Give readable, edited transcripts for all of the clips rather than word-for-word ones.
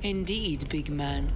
Indeed, big man.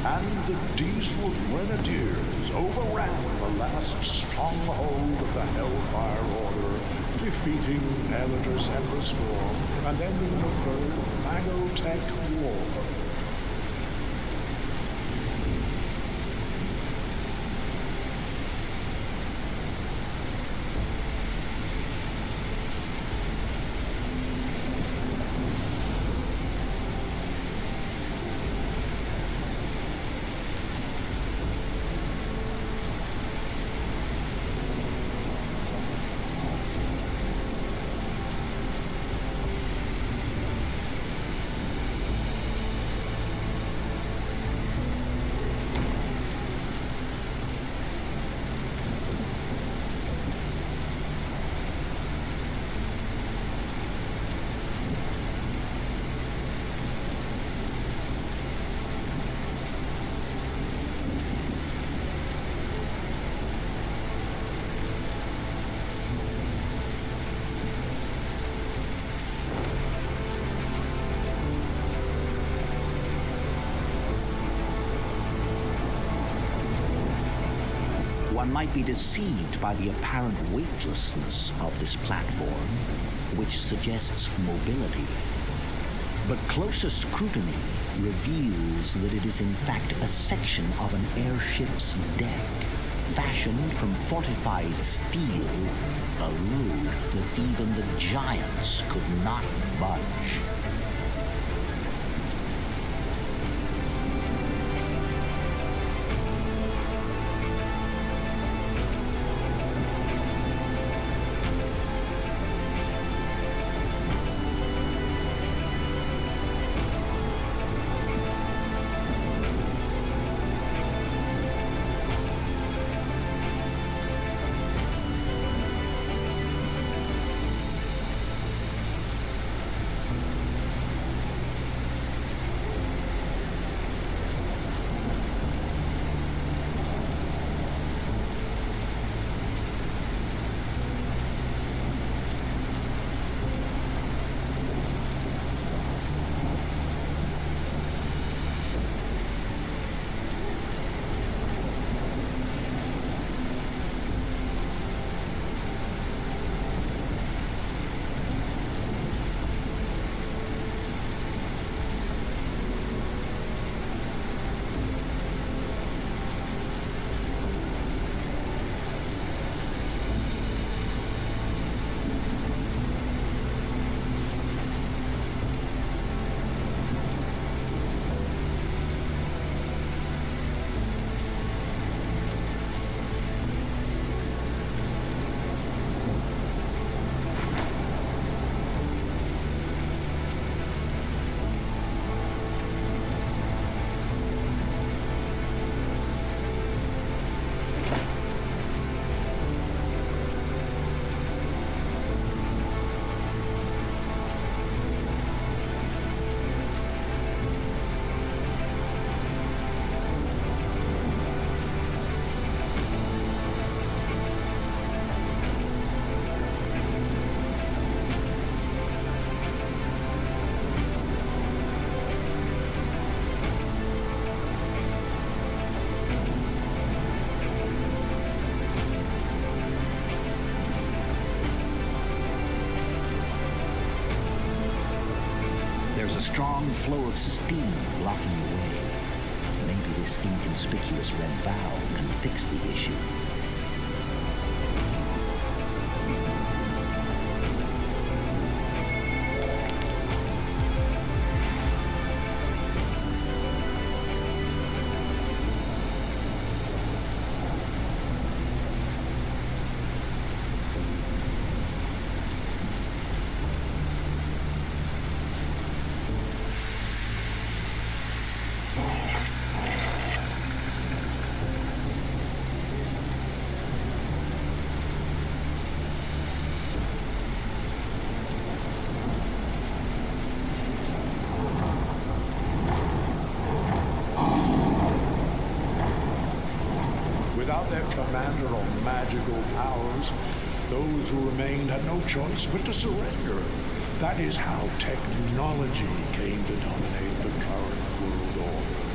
and the diesel grenadiers overran the last stronghold of the Hellfire Order, defeating Elitus and the Storm, and ending the Third Magotech War. One might be deceived by the apparent weightlessness of this platform, which suggests mobility. But closer scrutiny reveals that it is in fact a section of an airship's deck, fashioned from fortified steel, a load that even the giants could not budge. There's a strong flow of steam blocking the way. Maybe this inconspicuous red valve can fix the issue. Without their commander or magical powers, those who remained had no choice but to surrender. That is how technology came to dominate the current world order.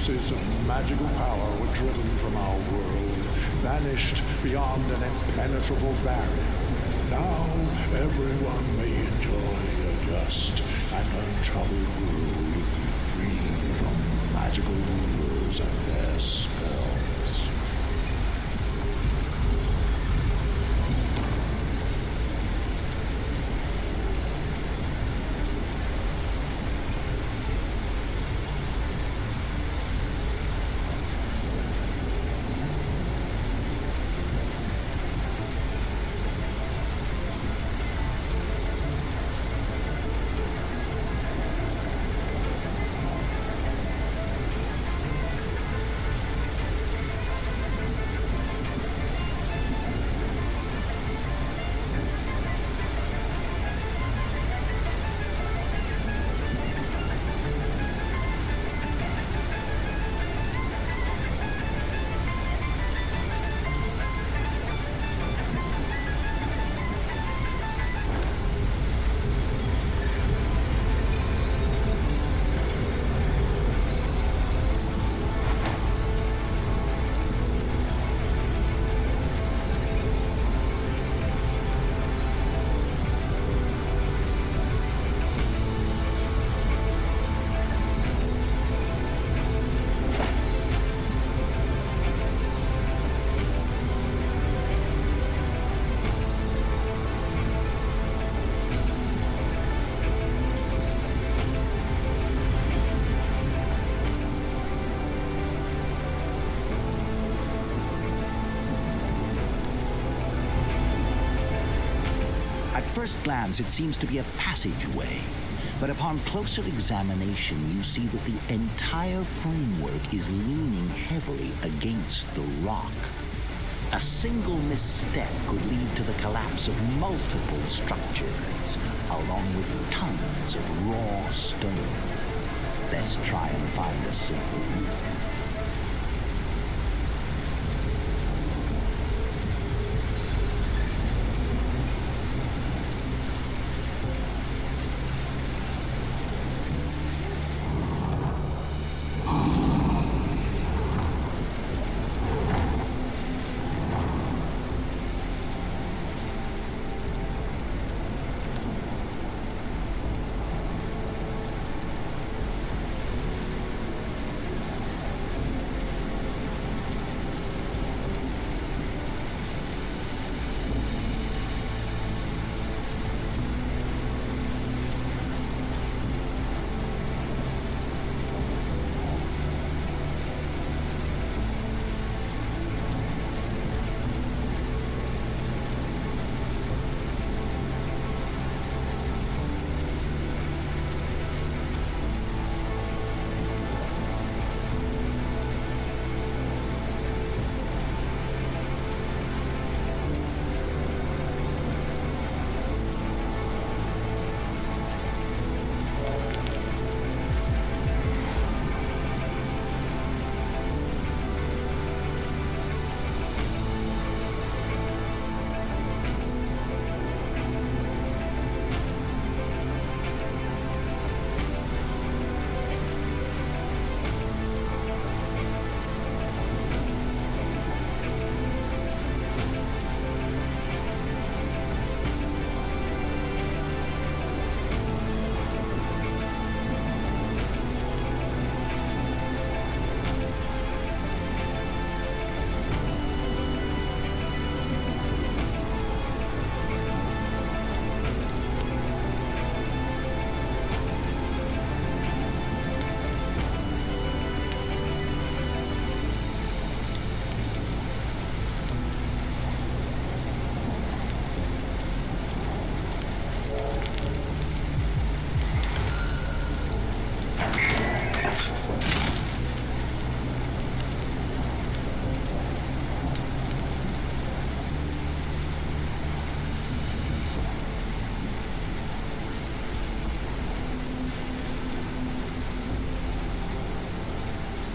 traces of magical power were driven from our world, vanished beyond an impenetrable barrier. Now everyone may enjoy a just and untroubled world, free from magical rulers and their spells. At first glance, it seems to be a passageway, but upon closer examination, you see that the entire framework is leaning heavily against the rock. A single misstep could lead to the collapse of multiple structures, along with tons of raw stone. Best try and find a safer route.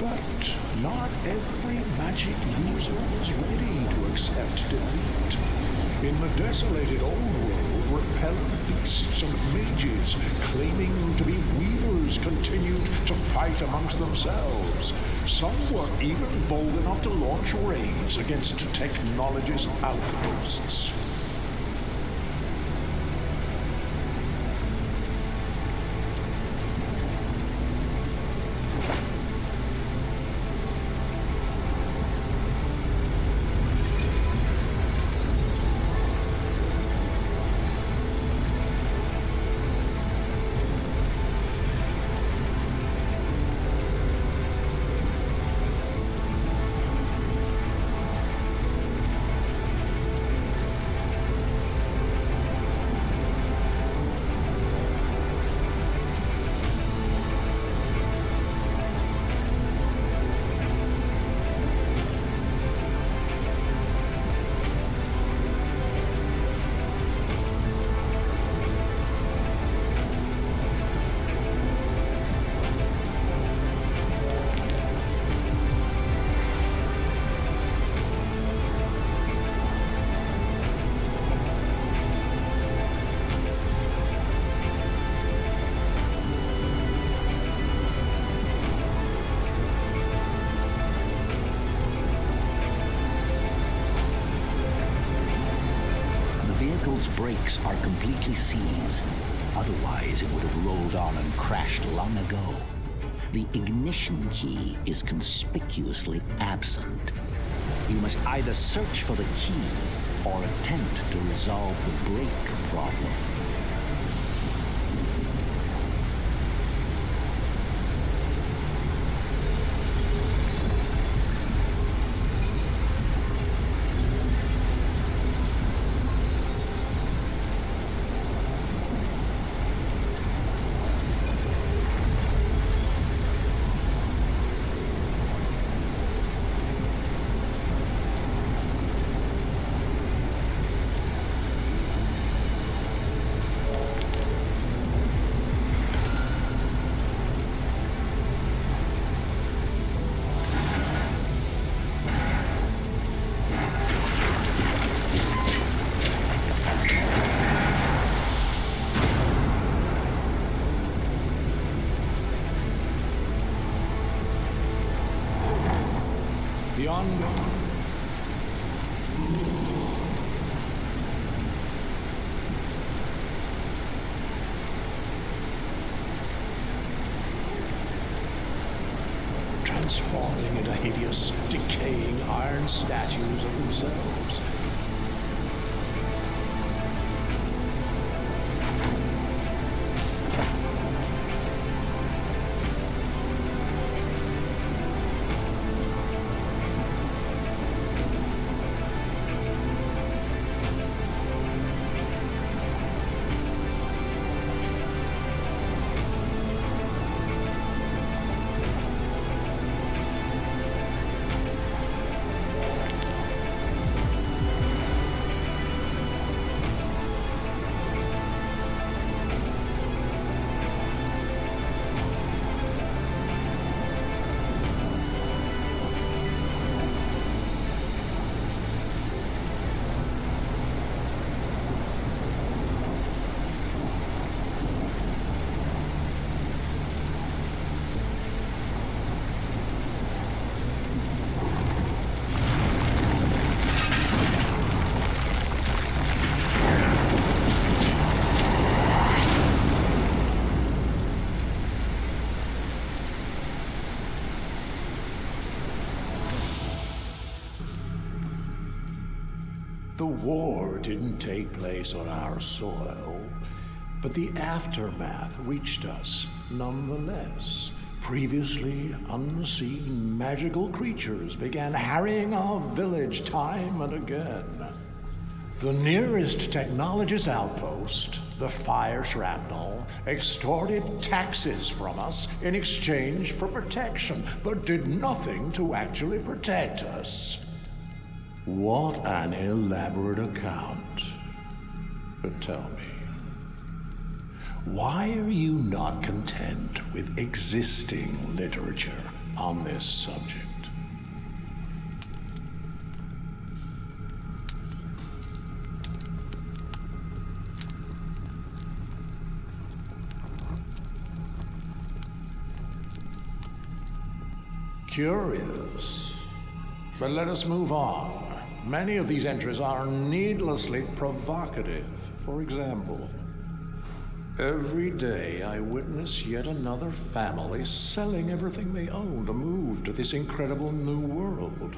But not every magic user is ready to accept defeat. In the desolated old world repellent beasts and mages claiming to be weavers continued to fight amongst themselves. Some were even bold enough to launch raids against technology's outposts. Brakes are completely seized. Otherwise, it would have rolled on and crashed long ago. The ignition key is conspicuously absent. You must either search for the key or attempt to resolve the brake problem. Beyond transforming into hideous, decaying iron statues of themselves. The war didn't take place on our soil, but the aftermath reached us nonetheless. Previously unseen magical creatures began harrying our village time and again. The nearest technologist outpost, the fire shrapnel, extorted taxes from us in exchange for protection, but did nothing to actually protect us. What an elaborate account. But tell me, why are you not content with existing literature on this subject? Curious. But let us move on. Many of these entries are needlessly provocative. For example, every day I witness yet another family selling everything they own to move to this incredible new world.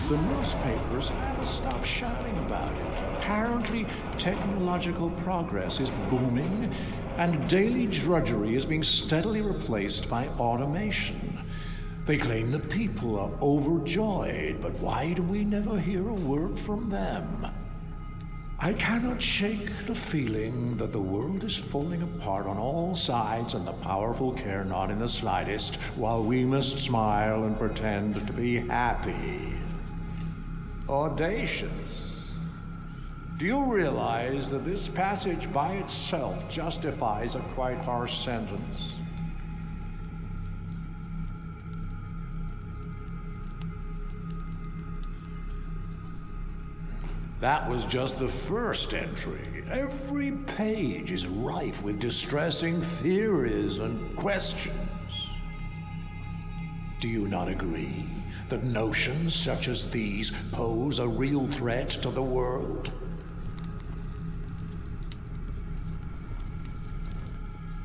The newspapers never stop shouting about it. Apparently, technological progress is booming, and daily drudgery is being steadily replaced by automation. They claim the people are overjoyed, but why do we never hear a word from them? I cannot shake the feeling that the world is falling apart on all sides and the powerful care not in the slightest, while we must smile and pretend to be happy. Audacious. Do you realize that this passage by itself justifies a quite harsh sentence? That was just the first entry. Every page is rife with distressing theories and questions. Do you not agree that notions such as these pose a real threat to the world?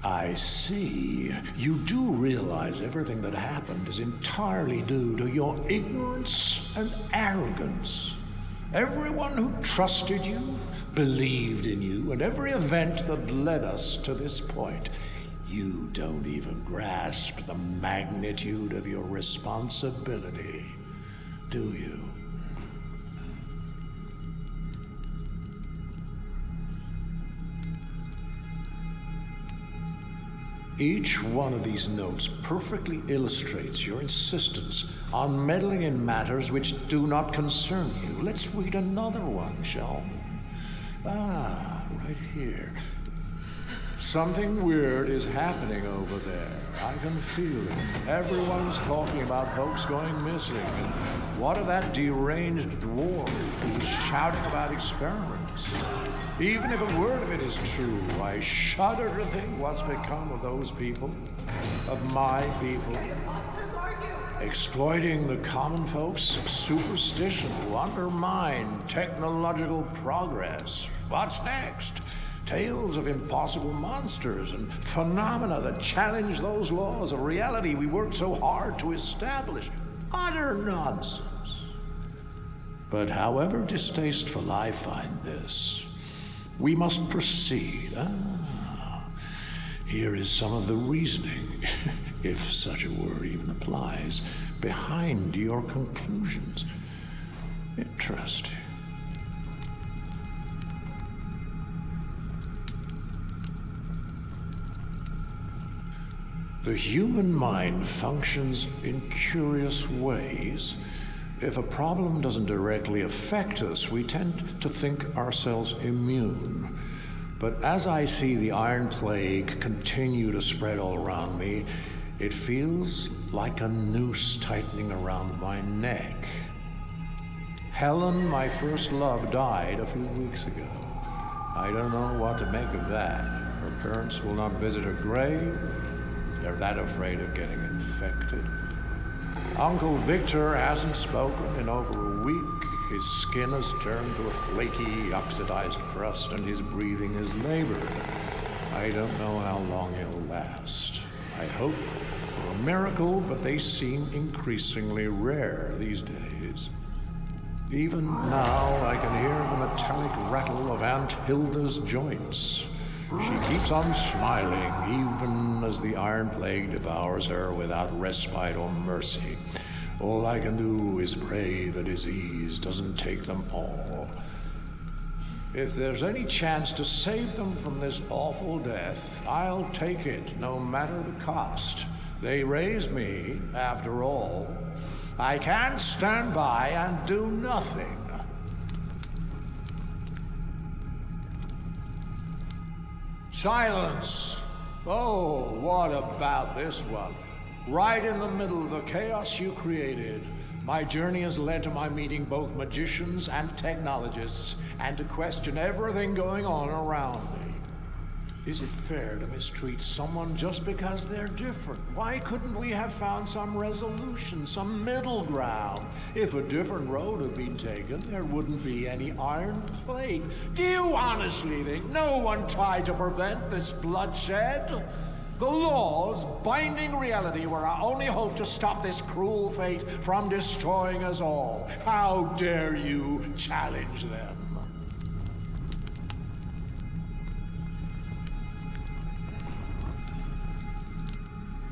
I see. You do realize everything that happened is entirely due to your ignorance and arrogance. Everyone who trusted you, believed in you, and every event that led us to this point, you don't even grasp the magnitude of your responsibility, do you? Each one of these notes perfectly illustrates your insistence on meddling in matters which do not concern you. Let's read another one, shall we? Right here. Something weird is happening over there. I can feel it. Everyone's talking about folks going missing. And what of that deranged dwarf who's shouting about experiments? Even if a word of it is true, I shudder to think what's become of those people, of my people. Exploiting the common folks' superstition to undermine technological progress. What's next? Tales of impossible monsters and phenomena that challenge those laws of reality we worked so hard to establish. Utter nonsense. But however distasteful I find this, we must proceed. Here is some of the reasoning, if such a word even applies, behind your conclusions. Interesting. The human mind functions in curious ways. If a problem doesn't directly affect us, we tend to think ourselves immune. But as I see the Iron Plague continue to spread all around me, it feels like a noose tightening around my neck. Helen, my first love, died a few weeks ago. I don't know what to make of that. Her parents will not visit her grave. They're that afraid of getting infected. Uncle Victor hasn't spoken in over a week. His skin has turned to a flaky, oxidized crust, and his breathing is labored. I don't know how long he'll last. I hope for a miracle, but they seem increasingly rare these days. Even now, I can hear the metallic rattle of Aunt Hilda's joints. She keeps on smiling, even as the Iron Plague devours her without respite or mercy. All I can do is pray the disease doesn't take them all. If there's any chance to save them from this awful death, I'll take it, no matter the cost. They raised me, after all. I can't stand by and do nothing. Silence! Oh, what about this one? Right in the middle of the chaos you created, my journey has led to my meeting both magicians and technologists, and to question everything going on around me. Is it fair to mistreat someone just because they're different? Why couldn't we have found some resolution, some middle ground? If a different road had been taken, there wouldn't be any iron plate. Do you honestly think no one tried to prevent this bloodshed? The laws binding reality were our only hope to stop this cruel fate from destroying us all. How dare you challenge them?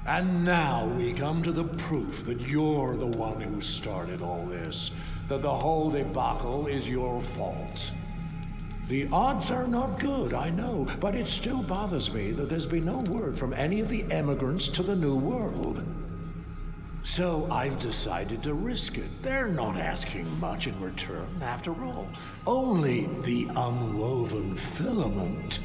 And now we come to the proof that you're the one who started all this, that the whole debacle is your fault. The odds are not good, I know, but it still bothers me that there's been no word from any of the emigrants to the New World. So I've decided to risk it. They're not asking much in return, after all. Only the unwoven filament.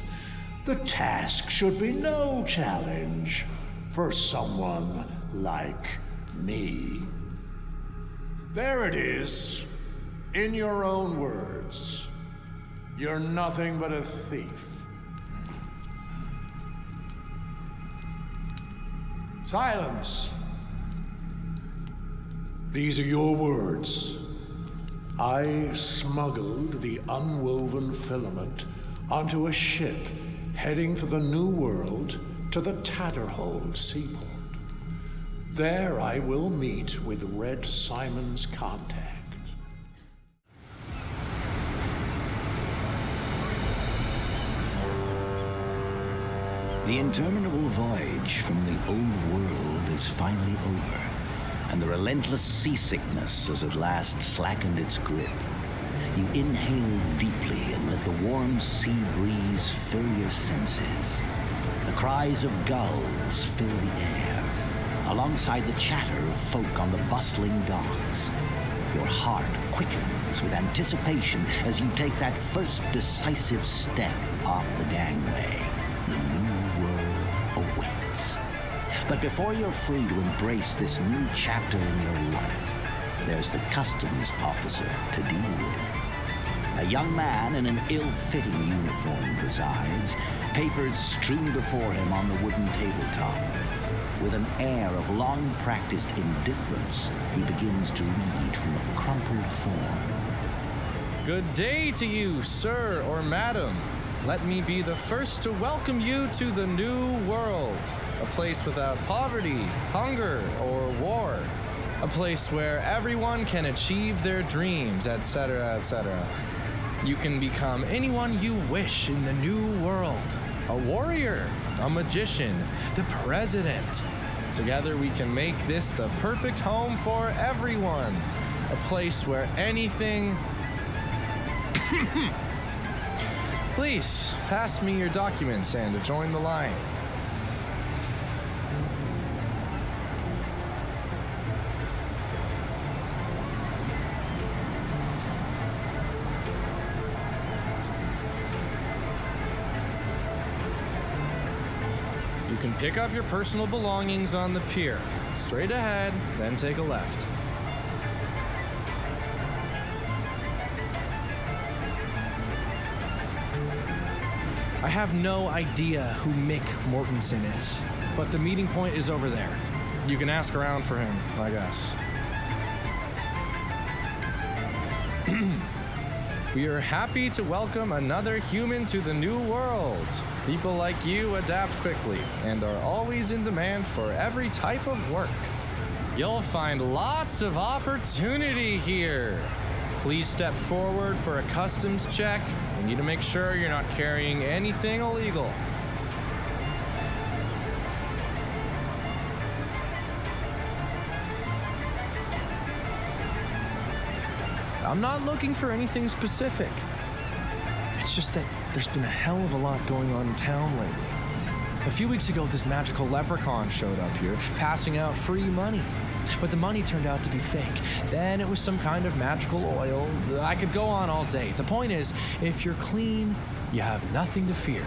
The task should be no challenge for someone like me. There it is, in your own words. You're nothing but a thief. Silence. These are your words. I smuggled the unwoven filament onto a ship heading for the New World to the Tatterhold seaport. There I will meet with Red Simon's contact. The interminable voyage from the old world is finally over, and the relentless seasickness has at last slackened its grip. You inhale deeply and let the warm sea breeze fill your senses. The cries of gulls fill the air, alongside the chatter of folk on the bustling docks. Your heart quickens with anticipation as you take that first decisive step off the gangway. The new world awaits. But before you're free to embrace this new chapter in your life, there's the customs officer to deal with. A young man in an ill-fitting uniform presides, papers strewn before him on the wooden tabletop. With an air of long-practiced indifference, he begins to read from a crumpled form. Good day to you, sir or madam. Let me be the first to welcome you to the New World, a place without poverty, hunger, or war. A place where everyone can achieve their dreams, etc., etc. You can become anyone you wish in the New World. A warrior, a magician, the president. Together we can make this the perfect home for everyone. A place where anything... Please, pass me your documents and join the line. You can pick up your personal belongings on the pier. Straight ahead, then take a left. I have no idea who Mick Mortensen is, but the meeting point is over there. You can ask around for him, I guess. We are happy to welcome another human to the New World. People like you adapt quickly and are always in demand for every type of work. You'll find lots of opportunity here. Please step forward for a customs check. You need to make sure you're not carrying anything illegal. I'm not looking for anything specific. It's just that there's been a hell of a lot going on in town lately. A few weeks ago, this magical leprechaun showed up here, passing out free money. But the money turned out to be fake. Then it was some kind of magical oil. I could go on all day. The point is, if you're clean, you have nothing to fear.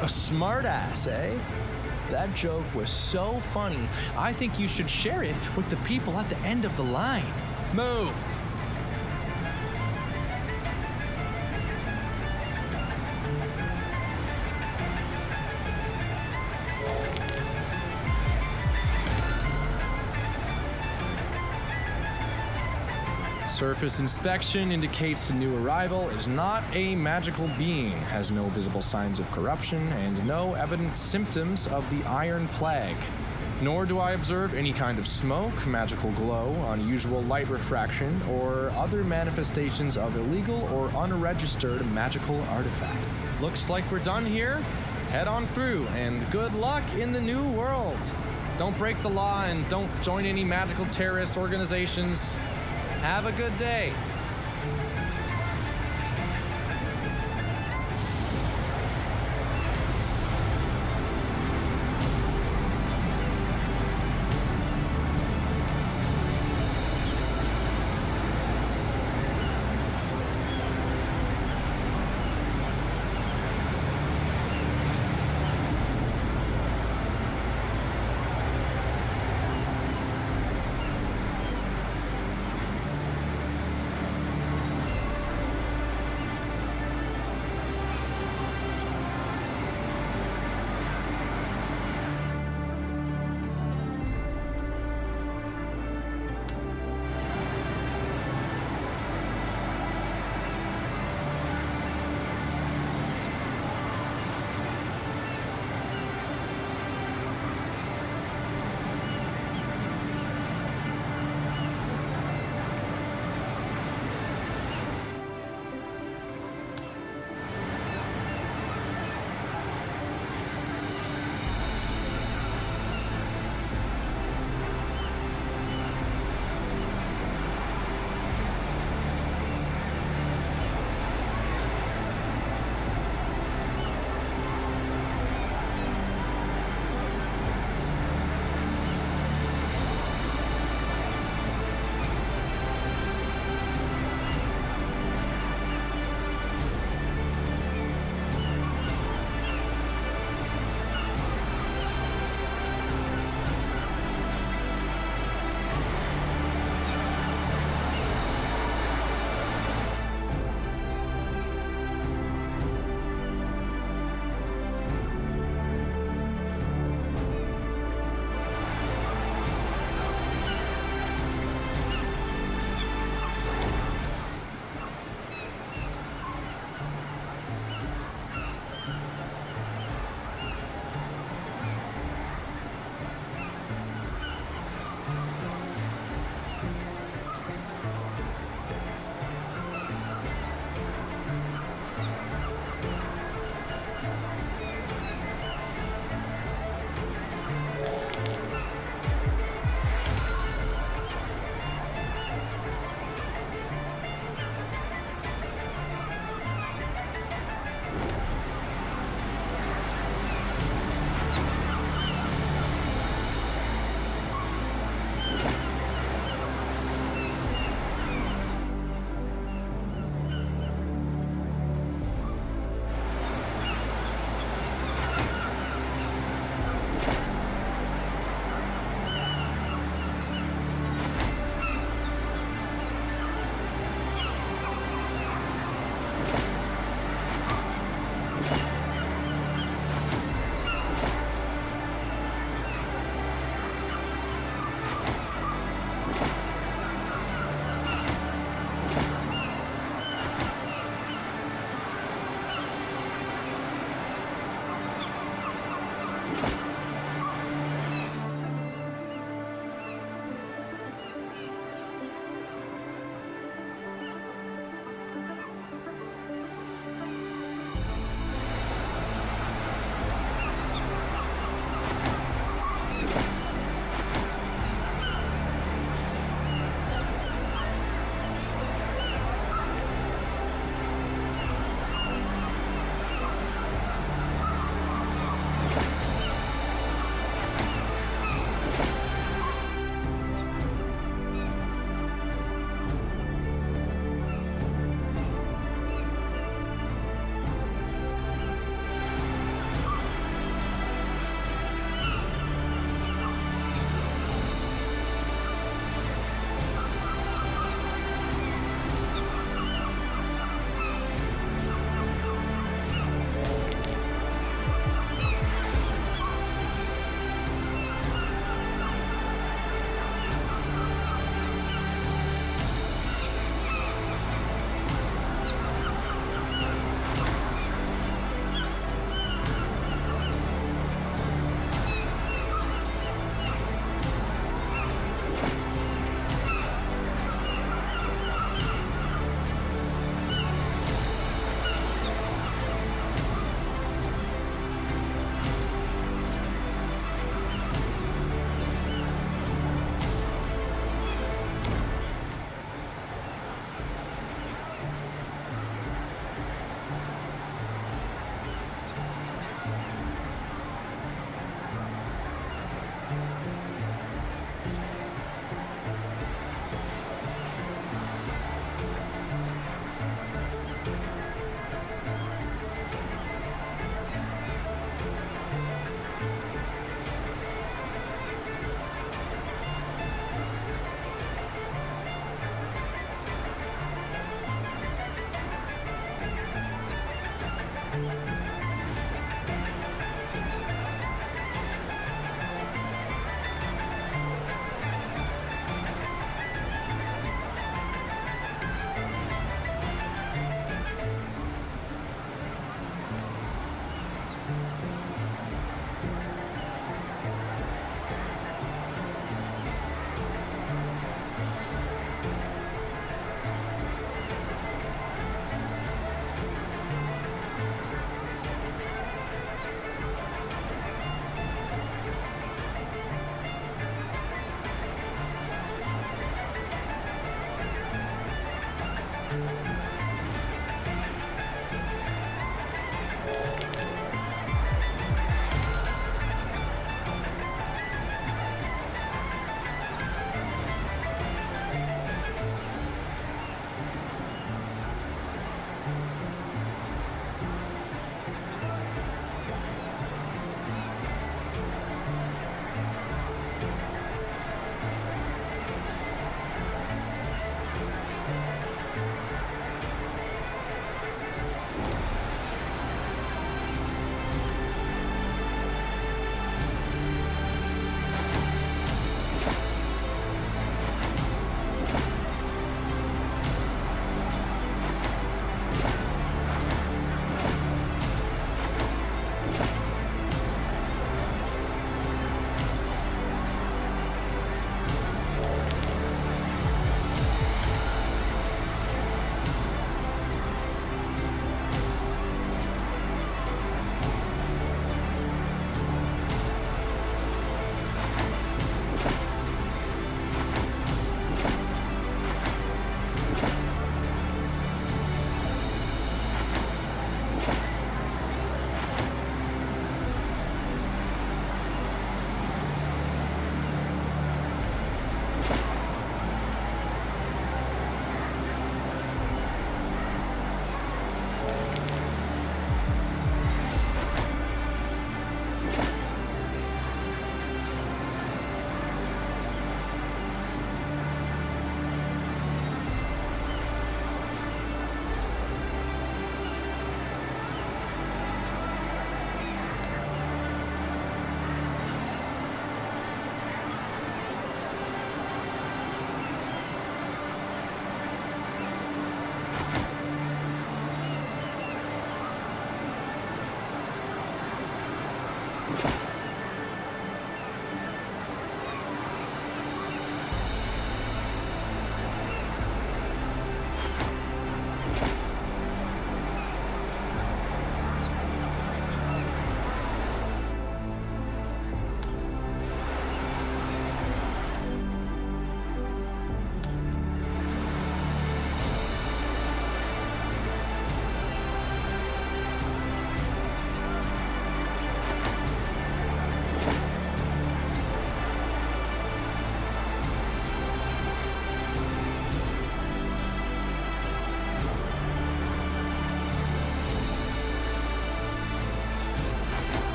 A smartass, eh? That joke was so funny, I think you should share it with the people at the end of the line. Move! Surface inspection indicates the new arrival is not a magical being, has no visible signs of corruption, and no evident symptoms of the Iron Plague. Nor do I observe any kind of smoke, magical glow, unusual light refraction, or other manifestations of illegal or unregistered magical artifact. Looks like we're done here. Head on through, and good luck in the new world. Don't break the law and don't join any magical terrorist organizations. Have a good day.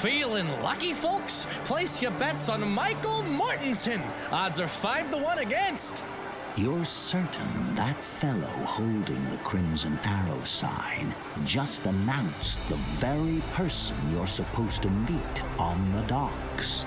Feeling lucky, folks? Place your bets on Michael Mortensen. Odds are 5-1 against. You're certain that fellow holding the Crimson Arrow sign just announced the very person you're supposed to meet on the docks?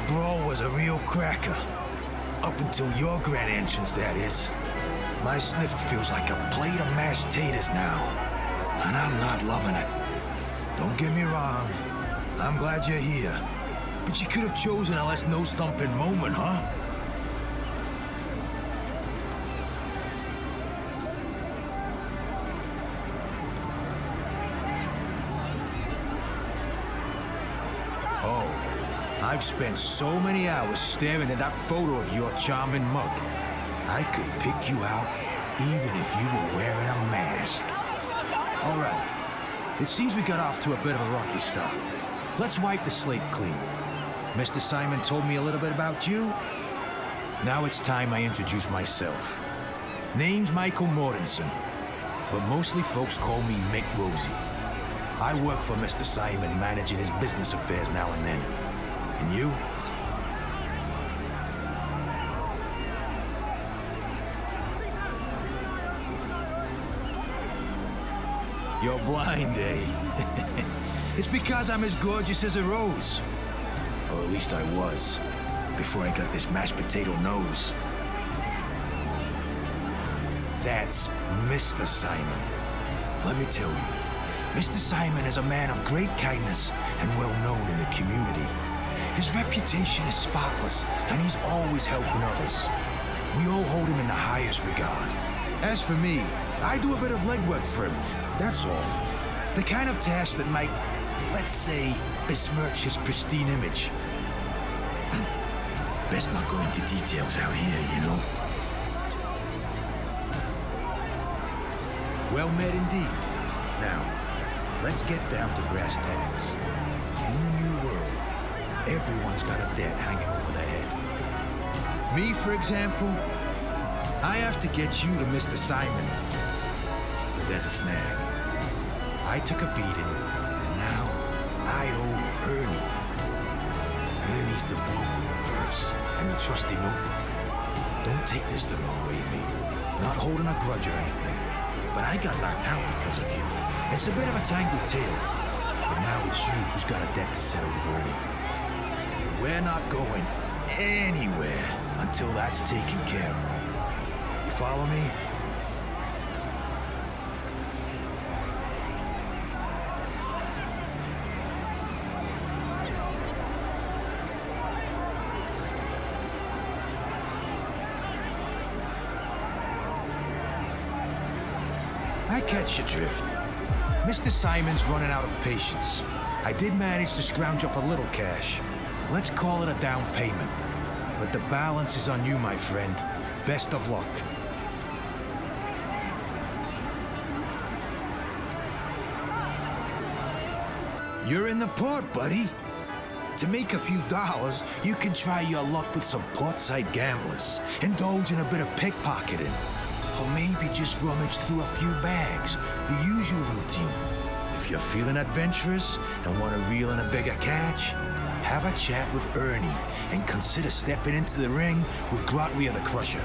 brawl was a real cracker. Up until your grand entrance, that is. My sniffer feels like a plate of mashed taters now. And I'm not loving it. Don't get me wrong. I'm glad you're here. But you could have chosen a less no-stumping moment, huh? I've spent so many hours staring at that photo of your charming mug. I could pick you out even if you were wearing a mask. All right. It seems we got off to a bit of a rocky start. Let's wipe the slate clean. Mr. Simon told me a little bit about you. Now it's time I introduce myself. Name's Michael Mortensen, but mostly folks call me Mick Rosie. I work for Mr. Simon, managing his business affairs now and then. And you? You're blind, eh? It's because I'm as gorgeous as a rose. Or at least I was, before I got this mashed potato nose. That's Mr. Simon. Let me tell you, Mr. Simon is a man of great kindness and well known in the community. His reputation is spotless, and he's always helping others. We all hold him in the highest regard. As for me, I do a bit of legwork for him, that's all. The kind of task that might, let's say, besmirch his pristine image. Best not go into details out here, you know? Well met indeed. Now, let's get down to brass tacks. In the new world, everyone's got a debt hanging over their head. Me, for example, I have to get you to Mr. Simon. But there's a snag. I took a beating, and now I owe Ernie. Ernie's the bloke with the purse and the trusty notebook. Don't take this the wrong way, mate. Not holding a grudge or anything. But I got knocked out because of you. It's a bit of a tangled tale. But now it's you who's got a debt to settle with Ernie. We're not going anywhere until that's taken care of. You follow me? I catch your drift. Mr. Simon's running out of patience. I did manage to scrounge up a little cash. Let's call it a down payment. But the balance is on you, my friend. Best of luck. You're in the port, buddy. To make a few dollars, you can try your luck with some portside gamblers, indulge in a bit of pickpocketing, or maybe just rummage through a few bags, the usual routine. If you're feeling adventurous and want to reel in a bigger catch, have a chat with Ernie and consider stepping into the ring with Grotwee the Crusher.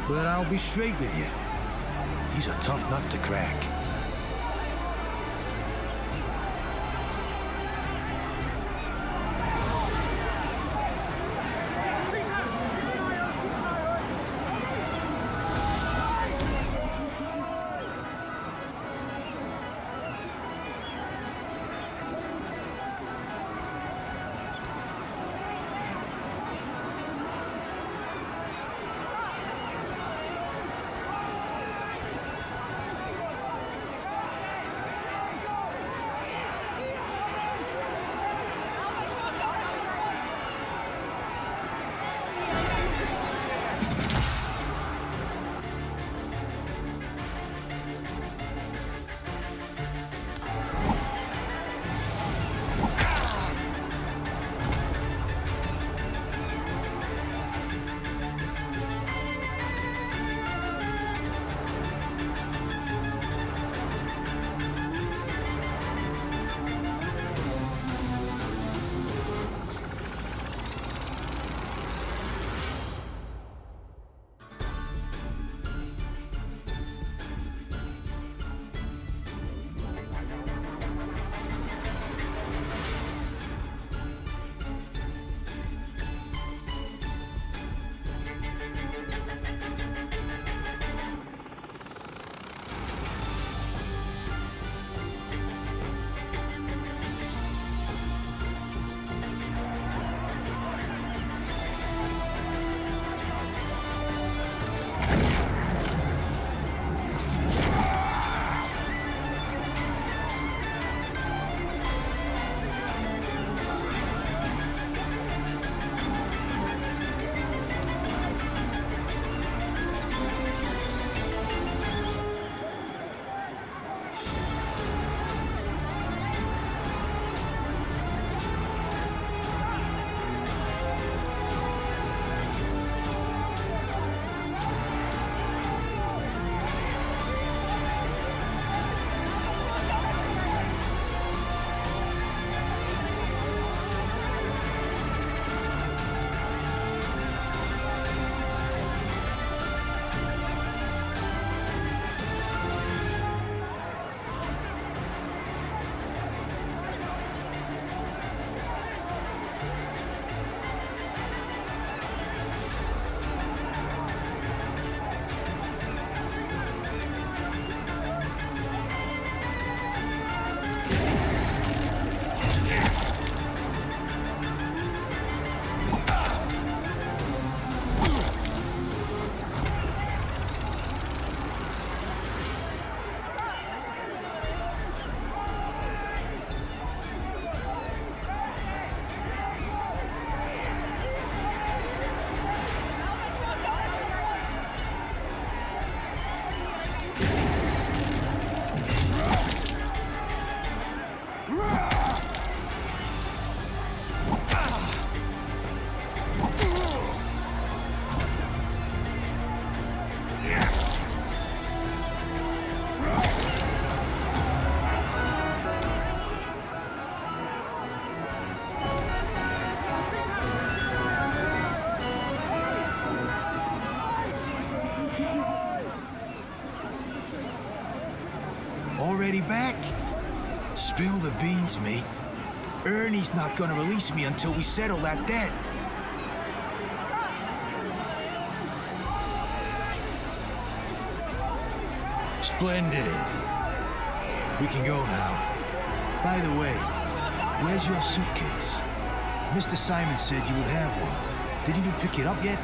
But I'll be straight with you. He's a tough nut to crack. Already back? Spill the beans, mate. Ernie's not gonna release me until we settle that debt. Splendid. We can go now. By the way, where's your suitcase? Mr. Simon said you would have one. Didn't you pick it up yet?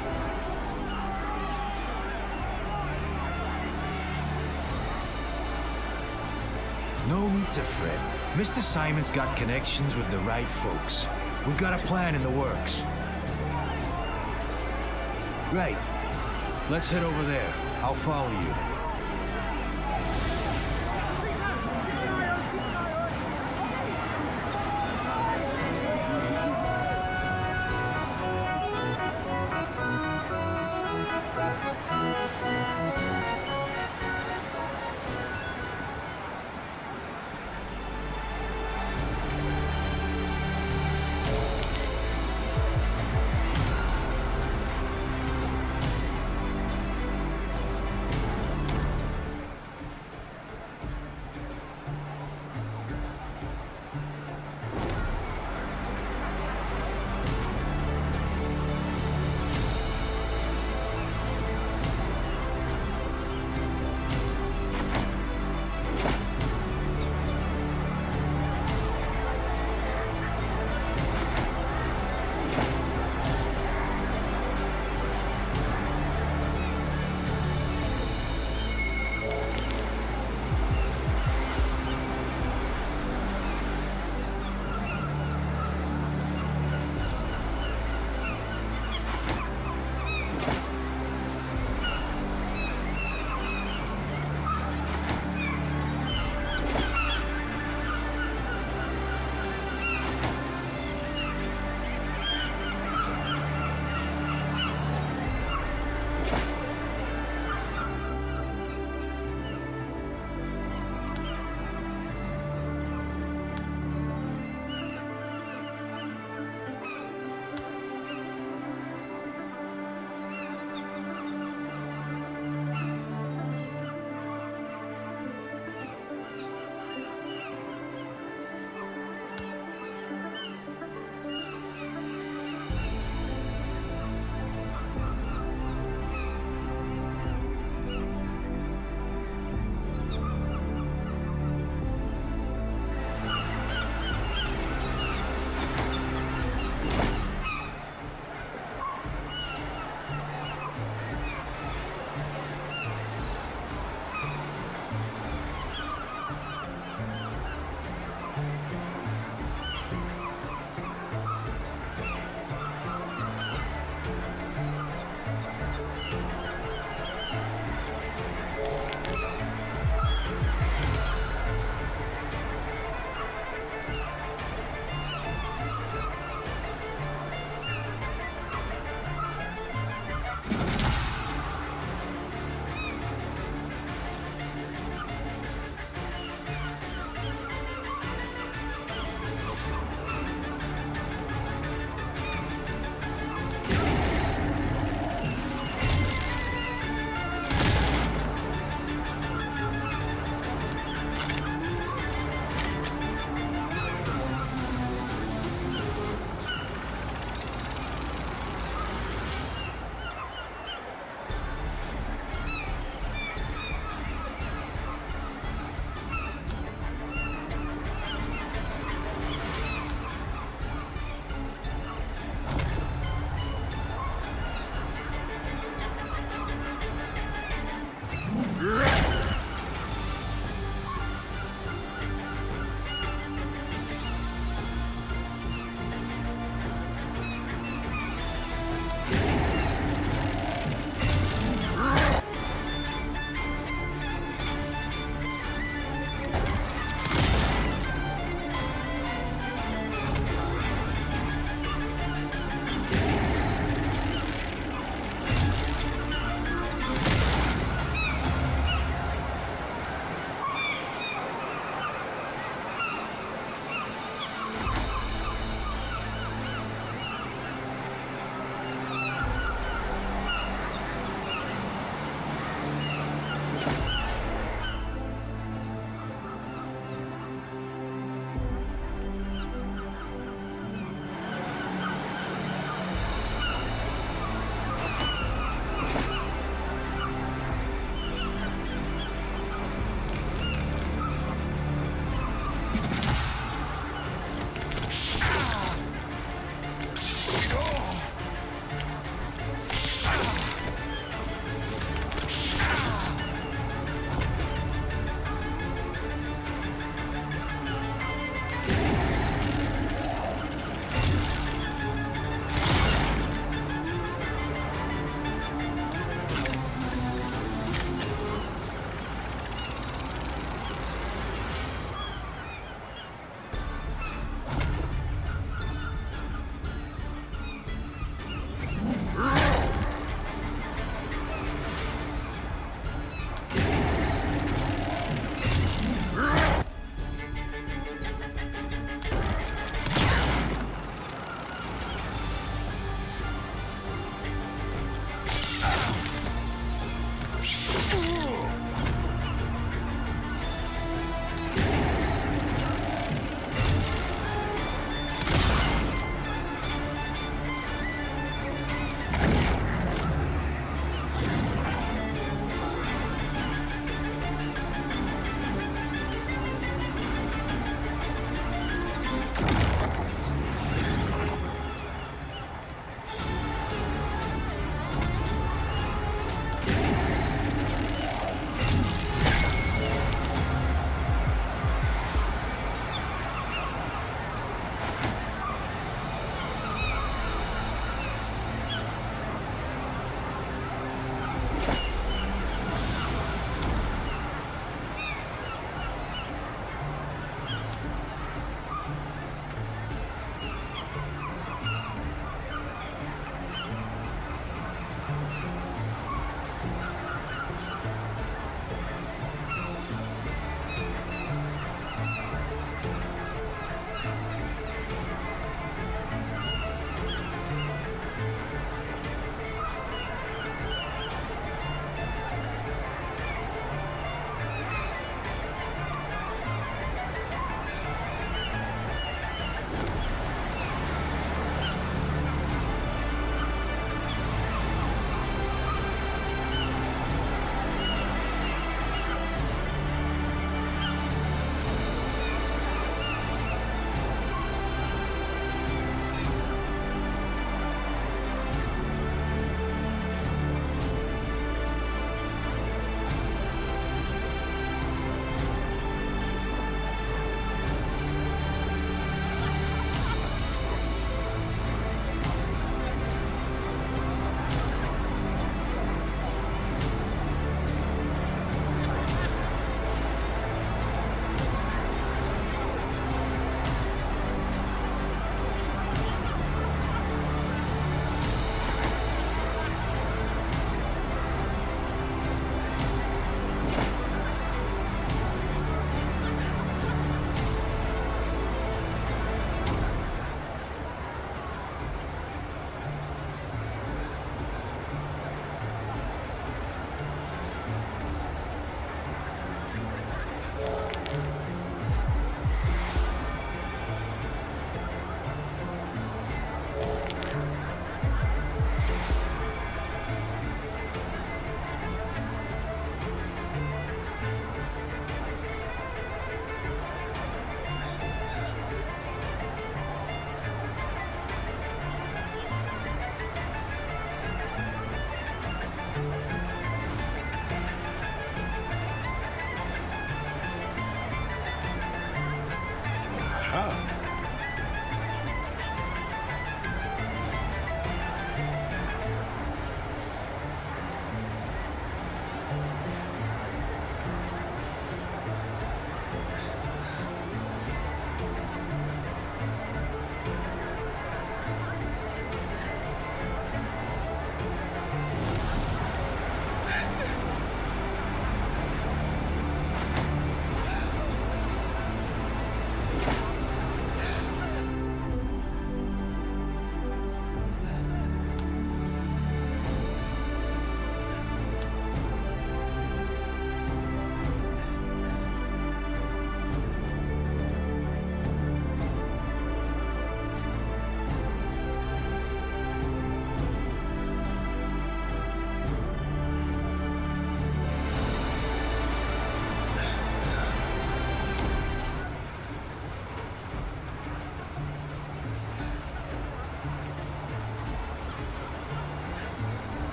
No need to fret. Mr. Simon's got connections with the right folks. We've got a plan in the works. Right. Let's head over there. I'll follow you.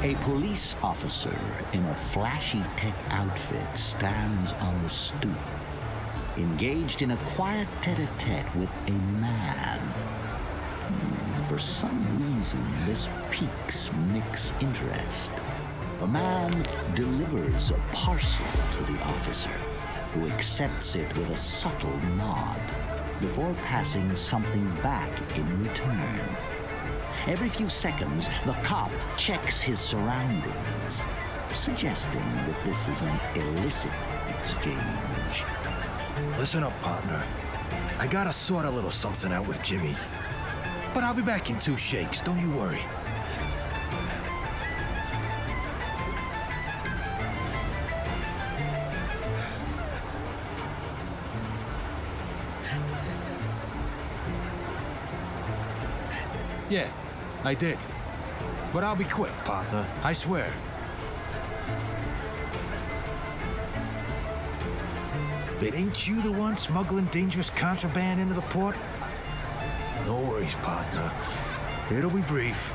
A police officer in a flashy tech outfit stands on the stoop, engaged in a quiet tete-a-tete with a man. For some reason, this piques Mick's interest. A man delivers a parcel to the officer, who accepts it with a subtle nod before passing something back in return. Every few seconds, the cop checks his surroundings, suggesting that this is an illicit exchange. Listen up, partner. I gotta sort a little something out with Jimmy. But I'll be back in 2 shakes, don't you worry. Yeah, I did. But I'll be quick, partner, I swear. But ain't you the one smuggling dangerous contraband into the port? No worries, partner. It'll be brief.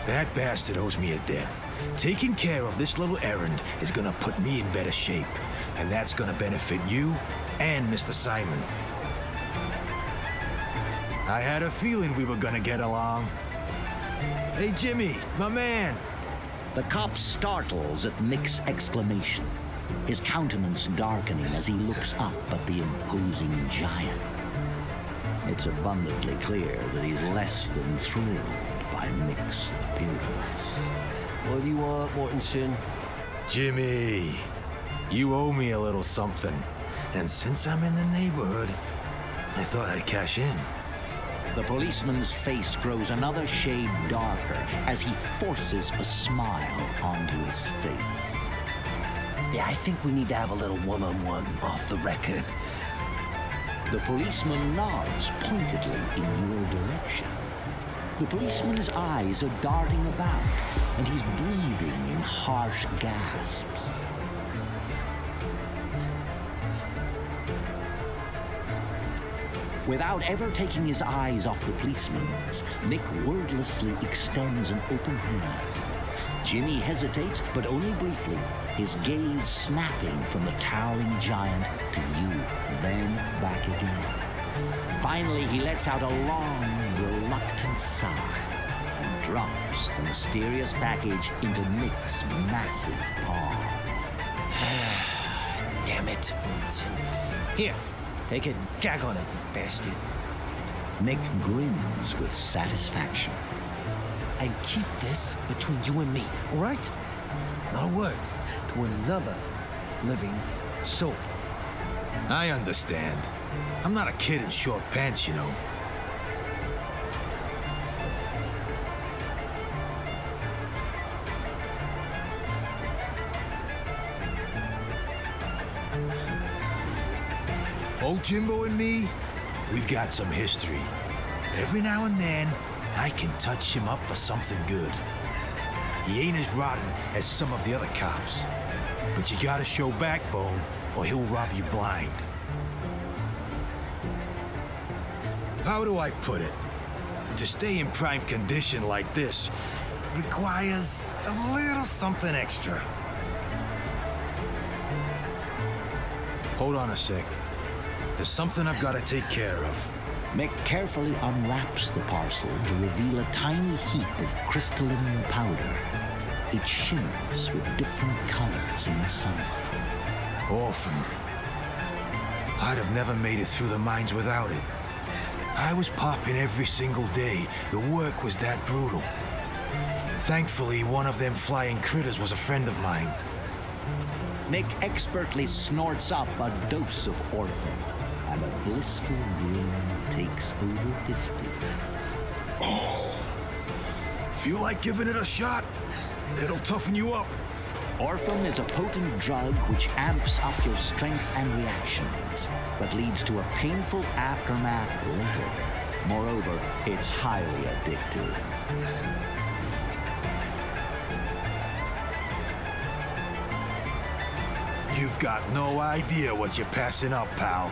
That bastard owes me a debt. Taking care of this little errand is gonna put me in better shape. And that's gonna benefit you and Mr. Simon. I had a feeling we were gonna get along. Hey, Jimmy, my man. The cop startles at Mick's exclamation, his countenance darkening as he looks up at the imposing giant. It's abundantly clear that he's less than thrilled by Mick's appearance. What do you want, Mortensen? Jimmy, you owe me a little something. And since I'm in the neighborhood, I thought I'd cash in. The policeman's face grows another shade darker as he forces a smile onto his face. Yeah, I think we need to have a little one-on-one off the record. The policeman nods pointedly in your direction. The policeman's eyes are darting about, and he's breathing in harsh gasps. Without ever taking his eyes off the policeman's, Mick wordlessly extends an open hand. Jimmy hesitates, but only briefly, his gaze snapping from the towering giant to you, then back again. Finally, he lets out a long, reluctant sigh and drops the mysterious package into Mick's massive palm. Damn it. Here, take it. Gag on it, you bastard. Mick grins with satisfaction. And keep this between you and me, all right? Not a word to another living soul. I understand. I'm not a kid in short pants, you know. Old Jimbo and me, we've got some history. Every now and then, I can touch him up for something good. He ain't as rotten as some of the other cops. But you gotta show backbone, or he'll rob you blind. How do I put it? To stay in prime condition like this requires a little something extra. Hold on a sec. There's something I've got to take care of. Mick carefully unwraps the parcel to reveal a tiny heap of crystalline powder. It shimmers with different colors in the sunlight. Orphan. I'd have never made it through the mines without it. I was popping every single day. The work was that brutal. Thankfully, one of them flying critters was a friend of mine. Mick expertly snorts up a dose of orphan, and a blissful grin takes over his face. Oh, feel like giving it a shot? It'll toughen you up. Orphan is a potent drug which amps up your strength and reactions, but leads to a painful aftermath later. Moreover, it's highly addictive. You've got no idea what you're passing up, pal.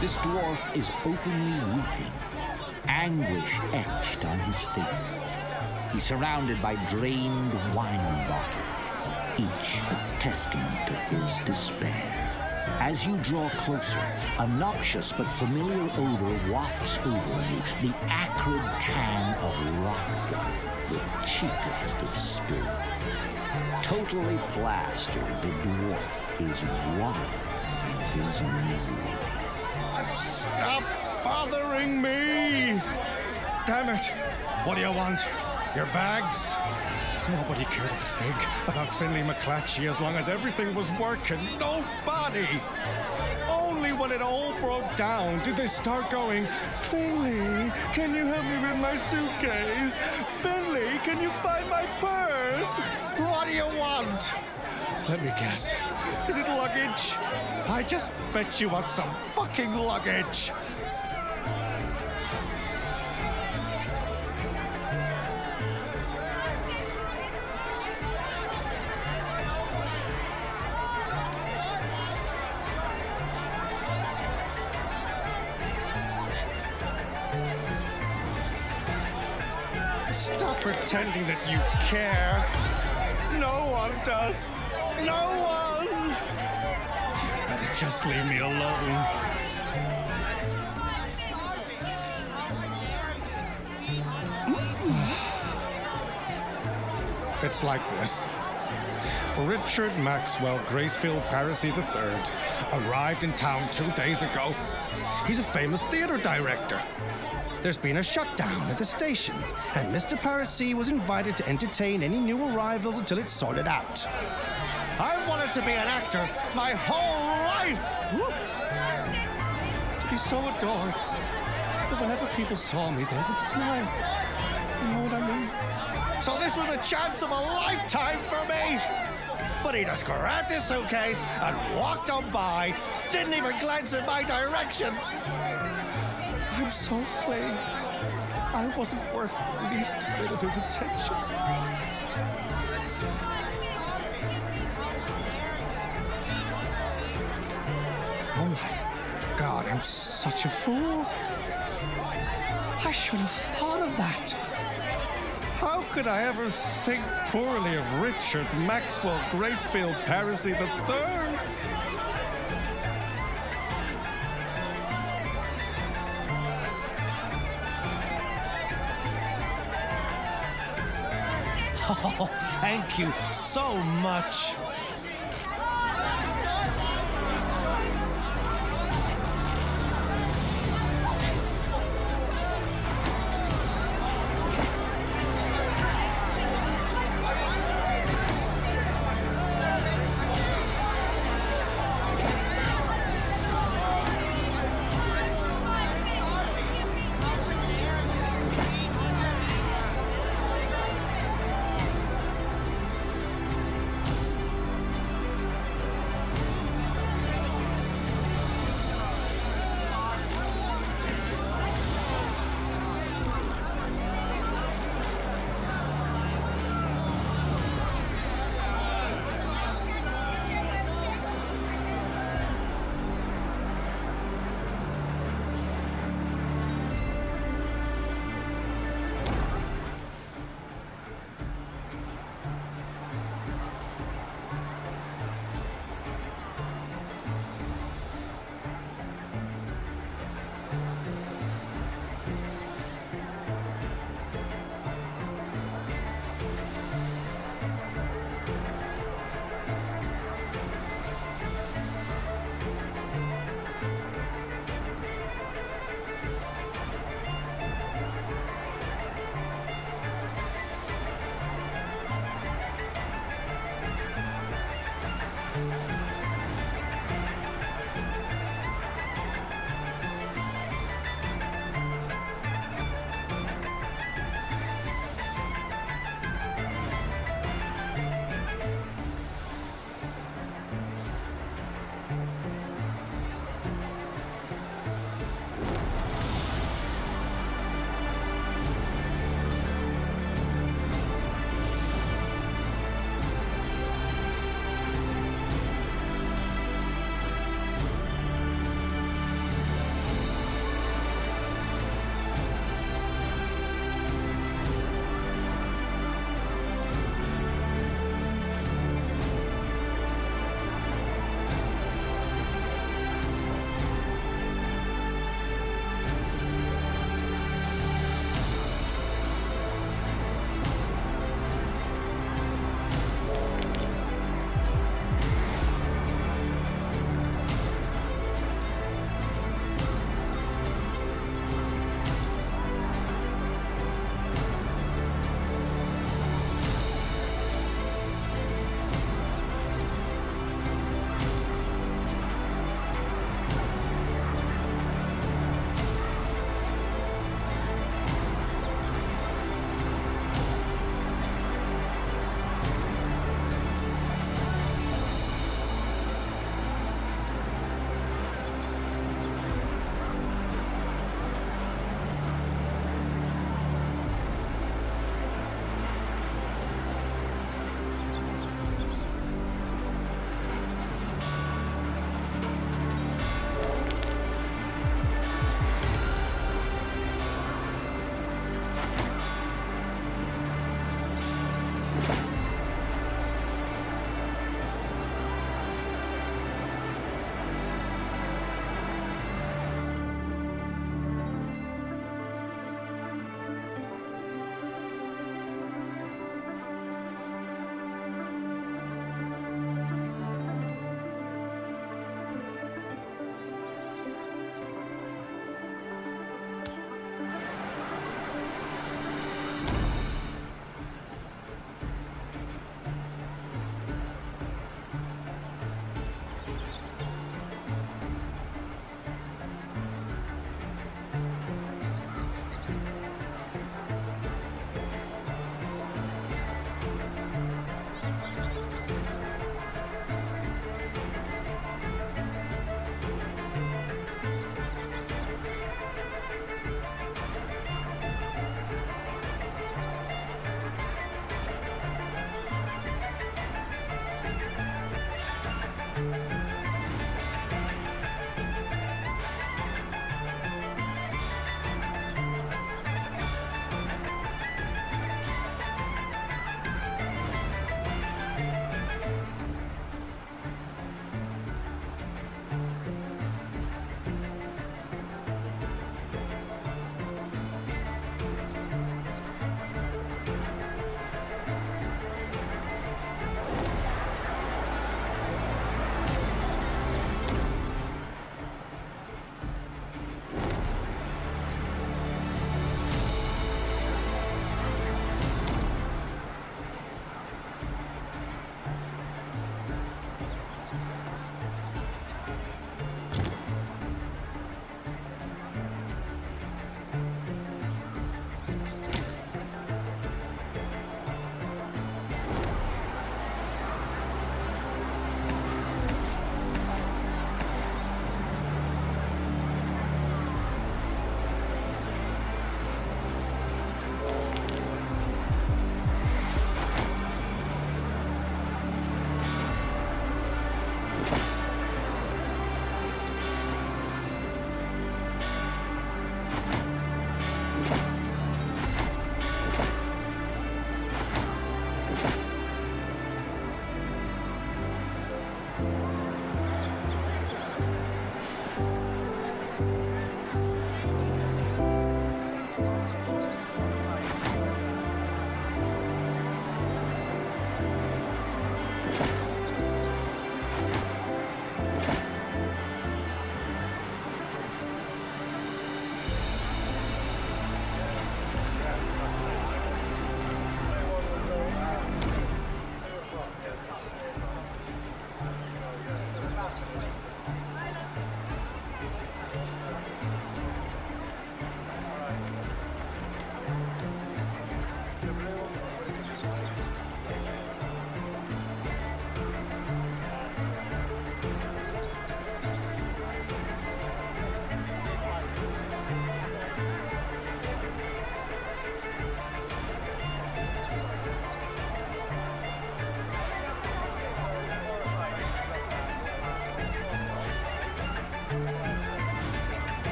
This dwarf is openly weeping, anguish etched on his face. He's surrounded by drained wine bottles, each a testament to his despair. As you draw closer, a noxious but familiar odor wafts over you, the acrid tang of rock gut, the cheapest of spirits. Totally plastered, the dwarf is wallowing in his misery. Stop bothering me! Damn it! What do you want? Your bags? Nobody cared a fig about Finley McClatchy as long as everything was working. Nobody! Only when it all broke down did they start going, Finley, can you help me with my suitcase? Finley, can you find my purse? What do you want? Let me guess. Is it luggage? I just bet you want some fucking luggage. Stop pretending that you care. No one does. No one! Better just leave me alone. It's like this. Richard Maxwell Gracefield Parisi III arrived in town 2 days ago. He's a famous theater director. There's been a shutdown at the station, and Mr. Parisi was invited to entertain any new arrivals until it's sorted out. I wanted to be an actor my whole life! Woo. To be so adored that whenever people saw me, they would smile. You know what I mean? So this was a chance of a lifetime for me! But he just grabbed his suitcase and walked on by, didn't even glance in my direction. I'm so plain. I wasn't worth the least bit of his attention. Oh my God, I'm such a fool. I should have thought of that. How could I ever think poorly of Richard Maxwell Gracefield Parisi III? Oh, thank you so much.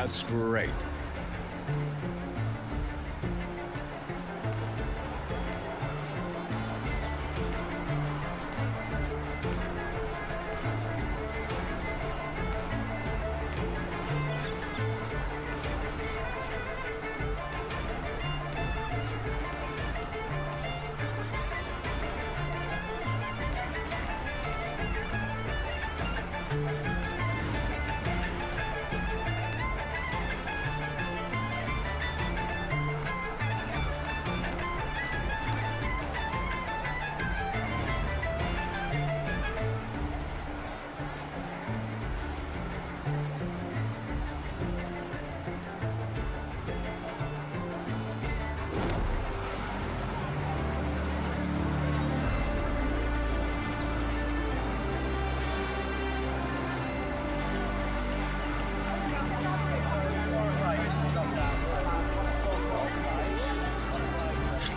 That's great.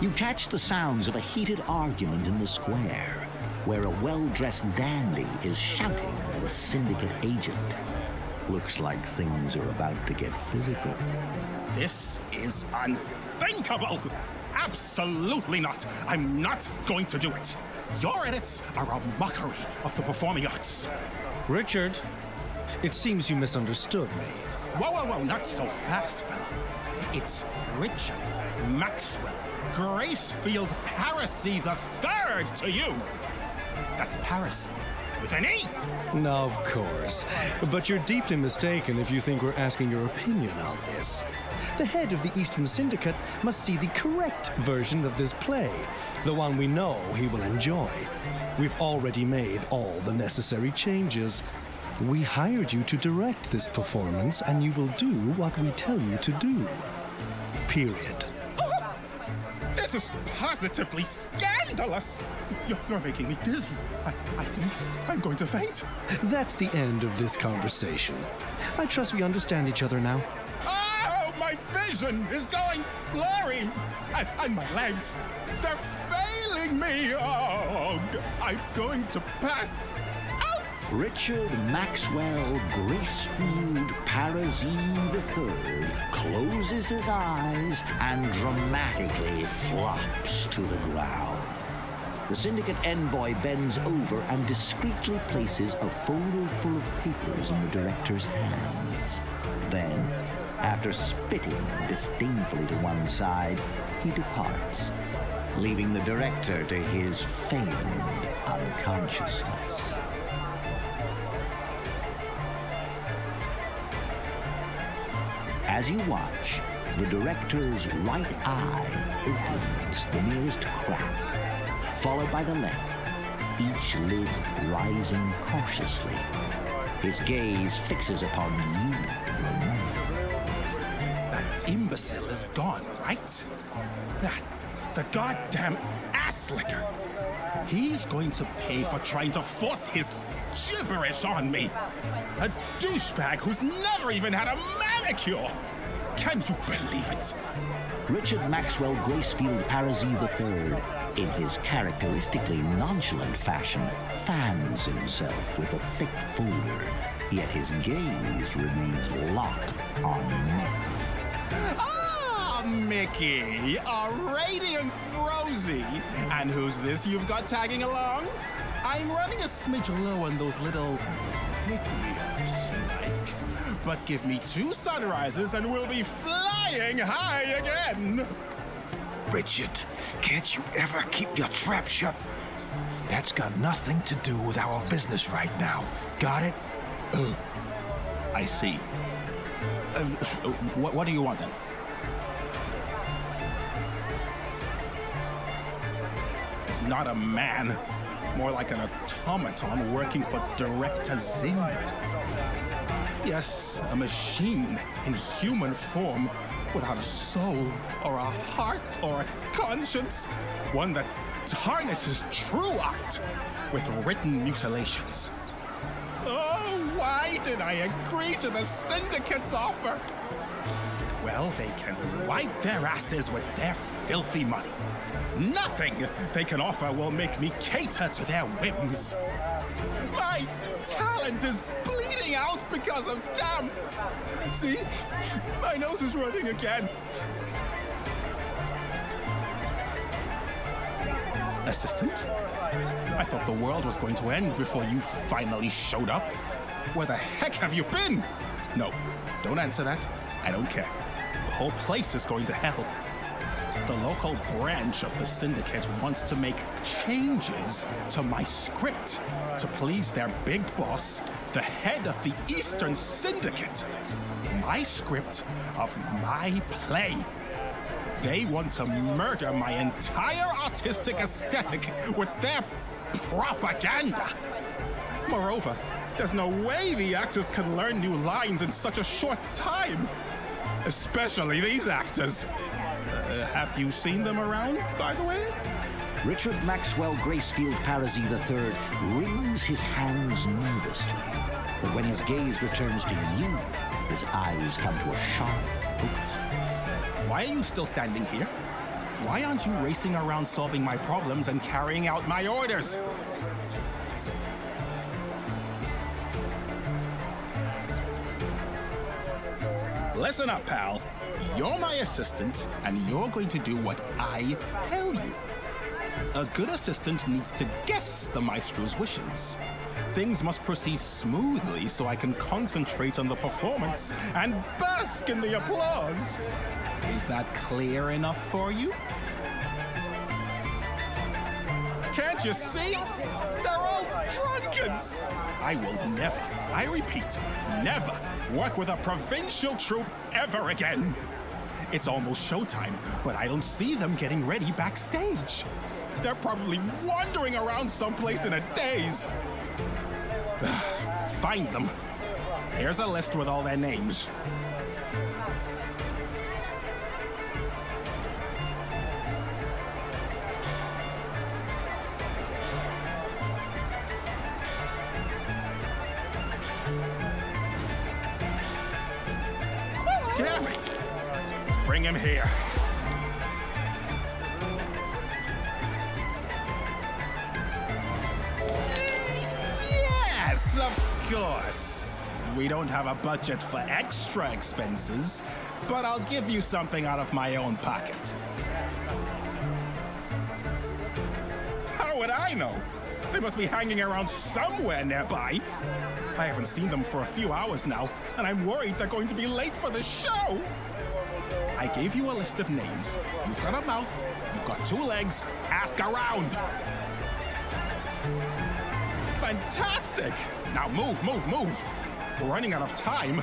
You catch the sounds of a heated argument in the square, where a well-dressed dandy is shouting at a syndicate agent. Looks like things are about to get physical. This is unthinkable! Absolutely not! I'm not going to do it! Your edits are a mockery of the performing arts! Richard, it seems you misunderstood me. Whoa, not so fast, fella. It's Richard Maxwell Gracefield Paracy III to you! That's Paracy with an E! No, of course. But you're deeply mistaken if you think we're asking your opinion on this. The head of the Eastern Syndicate must see the correct version of this play, the one we know he will enjoy. We've already made all the necessary changes. We hired you to direct this performance, and you will do what we tell you to do. Period. Oh, this is positively scandalous! You're making me dizzy. I think I'm going to faint. That's the end of this conversation. I trust we understand each other now. Oh, my vision is going blurry! And my legs, they're failing me! Oh, I'm going to pass out! Richard Maxwell Gracefield Paracy III closes his eyes and dramatically flops to the ground. The syndicate envoy bends over and discreetly places a folder full of papers in the director's hands. Then, after spitting disdainfully to one side, he departs, leaving the director to his feigned unconsciousness. As you watch, the director's right eye opens the nearest crack, followed by the left, each lid rising cautiously. His gaze fixes upon you for a moment. That imbecile is gone, right? The goddamn ass-licker. He's going to pay for trying to force his gibberish on me. A douchebag who's never even had a manicure. Can you believe it? Richard Maxwell Gracefield Paracy III, in his characteristically nonchalant fashion, fans himself with a thick folder, yet his gaze remains locked on Mick. Ah, Mickey, a radiant Rosie. And who's this you've got tagging along? I'm running a smidge low on those little pick-me-ups, like. But give me 2 sunrises and we'll be flying high again. Richard, can't you ever keep your trap shut? That's got nothing to do with our business right now. Got it? I see. What do you want then? He's not a man. More like an automaton working for Director Zimmer. Yes, a machine in human form without a soul or a heart or a conscience. One that tarnishes true art with written mutilations. Oh, why did I agree to the Syndicate's offer? Well, they can wipe their asses with their filthy money. Nothing they can offer will make me cater to their whims. My talent is bleeding bleeding out because of them. See? My nose is running again. Assistant? I thought the world was going to end before you finally showed up. Where the heck have you been? No, don't answer that. I don't care. The whole place is going to hell. The local branch of the syndicate wants to make changes to my script to please their big boss, the head of the Eastern Syndicate. My script of my play. They want to murder my entire artistic aesthetic with their propaganda. Moreover, there's no way the actors can learn new lines in such a short time. Especially these actors. Have you seen them around, by the way? Richard Maxwell Gracefield Parisi III wrings his hands nervously. But when his gaze returns to you, his eyes come to a sharp focus. Why are you still standing here? Why aren't you racing around solving my problems and carrying out my orders? Listen up, pal. You're my assistant, and you're going to do what I tell you. A good assistant needs to guess the maestro's wishes. Things must proceed smoothly so I can concentrate on the performance and bask in the applause. Is that clear enough for you? Can't you see? They're all drunkards. I will never, I repeat, never work with a provincial troupe ever again. It's almost showtime, but I don't see them getting ready backstage. They're probably wandering around someplace in a daze. Find them. Here's a list with all their names. Damn it! Bring him here. Yes, of course. We don't have a budget for extra expenses, but I'll give you something out of my own pocket. How would I know? They must be hanging around somewhere nearby. I haven't seen them for a few hours now, and I'm worried they're going to be late for the show. I gave you a list of names. You've got a mouth, you've got 2 legs, ask around. Fantastic! Now move, move, move. We're running out of time.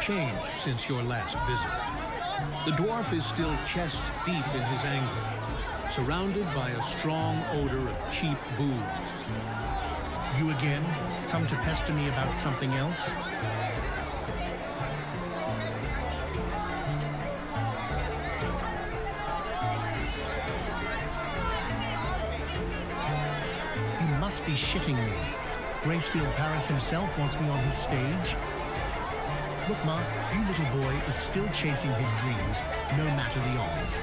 changed since your last visit. The dwarf is still chest deep in his anguish, surrounded by a strong odor of cheap booze. You again? Come to pester me about something else? You must be shitting me. Gracefield Paris himself wants me on his stage. Look, Mark, you little boy is still chasing his dreams, no matter the odds.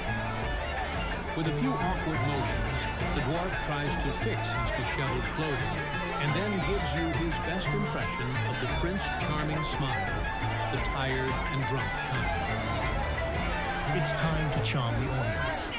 With a few awkward motions, the dwarf tries to fix his disheveled clothing, and then gives you his best impression of the Prince Charming smile, the tired and drunk kind. It's time to charm the audience.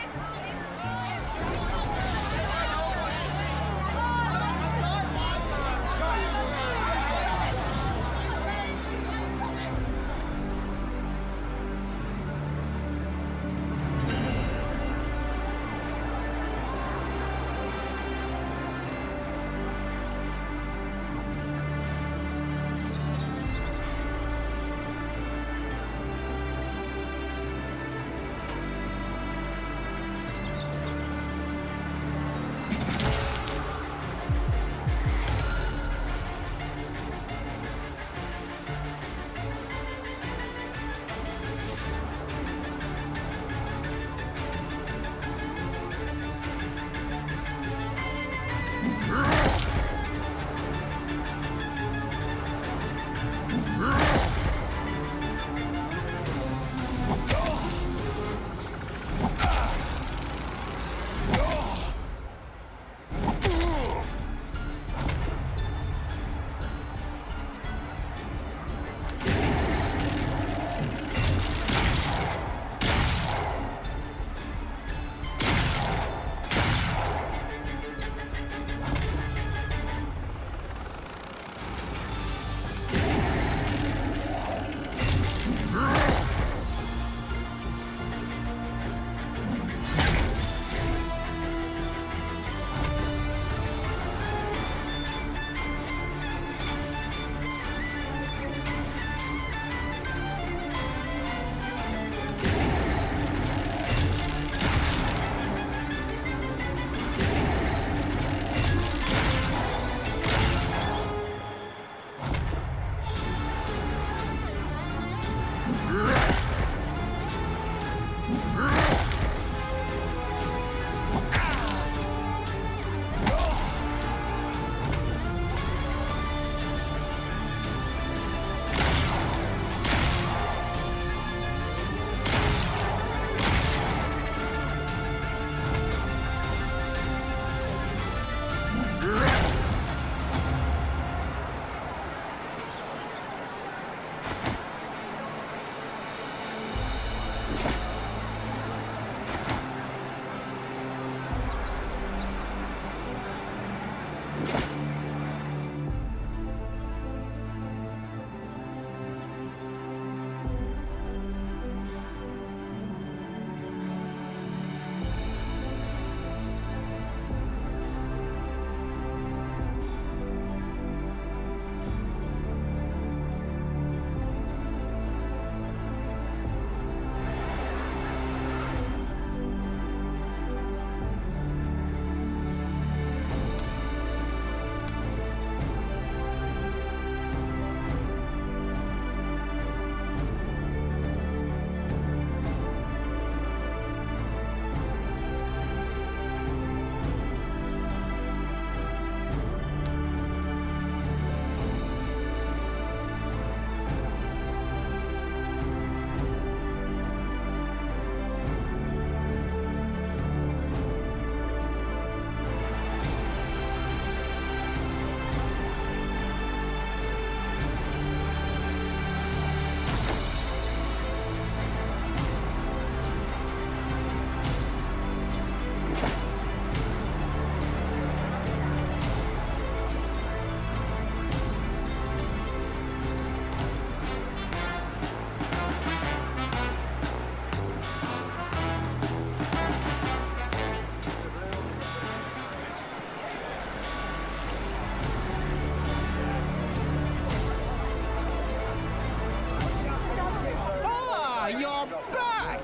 you're back!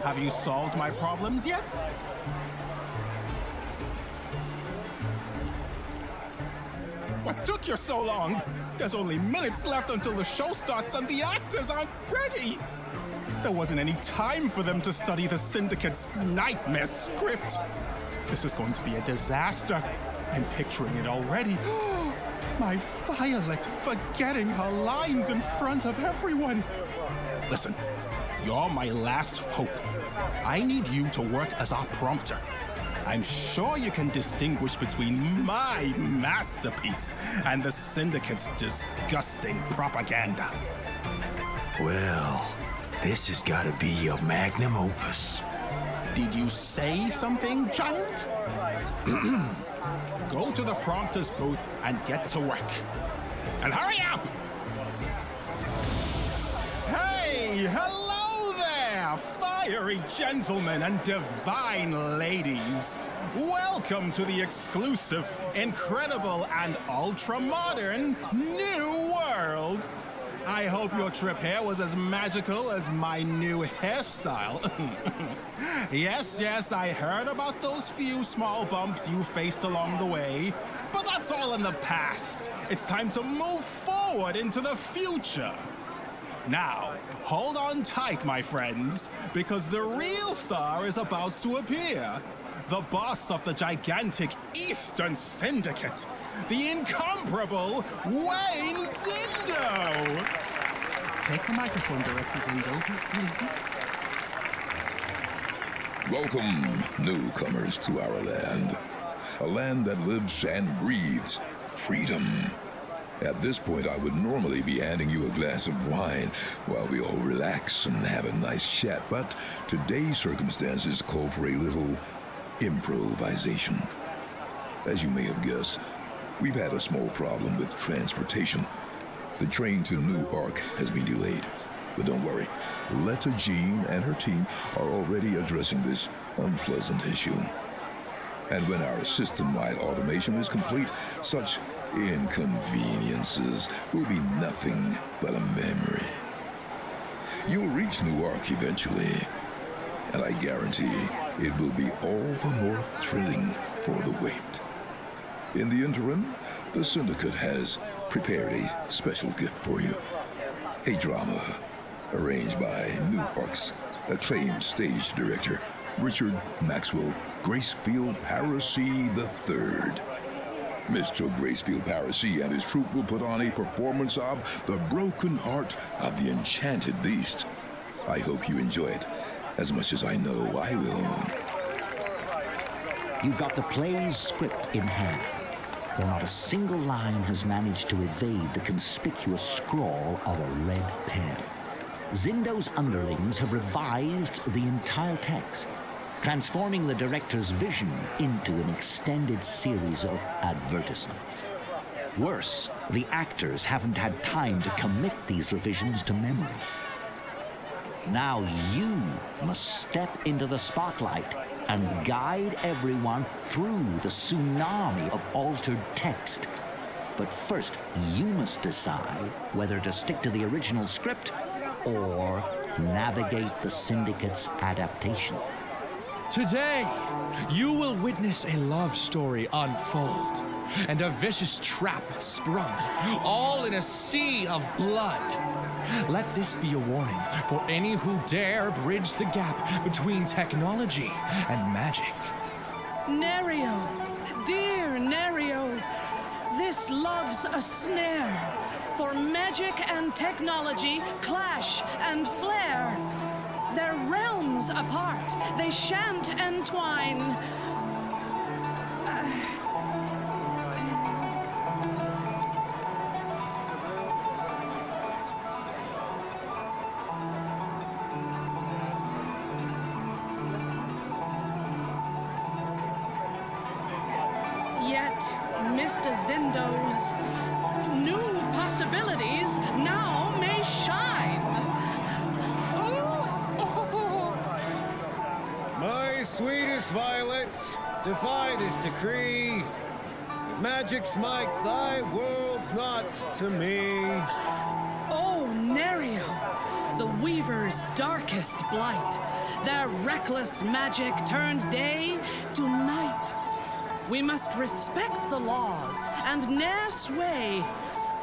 Have you solved my problems yet? What took you so long? There's only minutes left until the show starts and the actors aren't ready! There wasn't any time for them to study the Syndicate's nightmare script. This is going to be a disaster. I'm picturing it already. My Violet forgetting her lines in front of everyone. Listen, you're my last hope. I need you to work as our prompter. I'm sure you can distinguish between my masterpiece and the Syndicate's disgusting propaganda. Well, this has got to be your magnum opus. Did you say something, Giant? Go to the prompter's booth and get to work. And hurry up! Hey, hello there, fiery gentlemen and divine ladies. Welcome to the exclusive, incredible, and ultra-modern New World. I hope your trip here was as magical as my new hairstyle. Yes, I heard about those few small bumps you faced along the way, but that's all in the past. It's time to move forward into the future. Now, hold on tight, my friends, because the real star is about to appear. The boss of the gigantic Eastern Syndicate, the incomparable Wayne Zindo! Take the microphone, Director Zindo, please. Welcome, newcomers, to our land. A land that lives and breathes freedom. At this point, I would normally be handing you a glass of wine while we all relax and have a nice chat, but today's circumstances call for a little improvisation. As you may have guessed, we've had a small problem with transportation. The train to New Arc has been delayed. But don't worry, Letta Jean and her team are already addressing this unpleasant issue. And when our system-wide automation is complete, such inconveniences will be nothing but a memory. You'll reach New Arc eventually, and I guarantee it will be all the more thrilling for the wait. In the interim, the Syndicate has prepared a special gift for you. A drama arranged by New Arc's acclaimed stage director, Richard Maxwell Gracefield Parisi III. Mr. Gracefield Parisi and his troupe will put on a performance of The Broken Heart of the Enchanted Beast. I hope you enjoy it as much as I know I will. You've got the play's script in hand, though not a single line has managed to evade the conspicuous scrawl of a red pen. Zindo's underlings have revised the entire text, transforming the director's vision into an extended series of advertisements. Worse, the actors haven't had time to commit these revisions to memory. Now you must step into the spotlight and guide everyone through the tsunami of altered text. But first, you must decide whether to stick to the original script or navigate the Syndicate's adaptation. Today, you will witness a love story unfold and a vicious trap sprung, all in a sea of blood. Let this be a warning for any who dare bridge the gap between technology and magic. Nerio, dear Nerio, this love's a snare, for magic and technology clash and flare. Their realms apart, they shan't entwine. Yet, Mr. Zindo's new possibilities now may shine. My sweetest violets, defy this decree. If magic smites thy world's not to me. Oh, Nerio, the weaver's nature's darkest blight. Their reckless magic turned day to night. We must respect the laws and ne'er sway,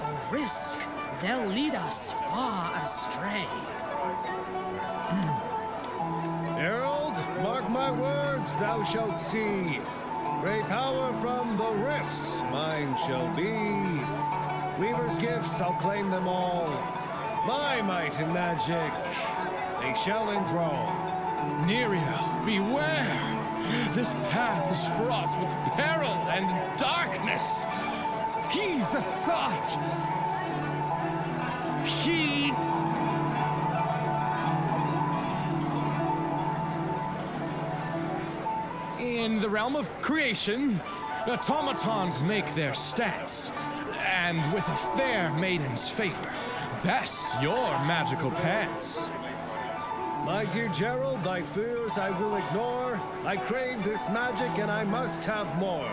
or risk they'll lead us far astray. Herald, mark my words, thou shalt see. Great power from the rifts mine shall be. Weaver's gifts, I'll claim them all. My might and magic, they shall enthrall. Nerio, beware! This path is fraught with peril and darkness. Heed the thought. Heed. In the realm of creation, automatons make their stance, and with a fair maiden's favor, best your magical pants. My dear Gerald, thy fears I will ignore. I crave this magic and I must have more.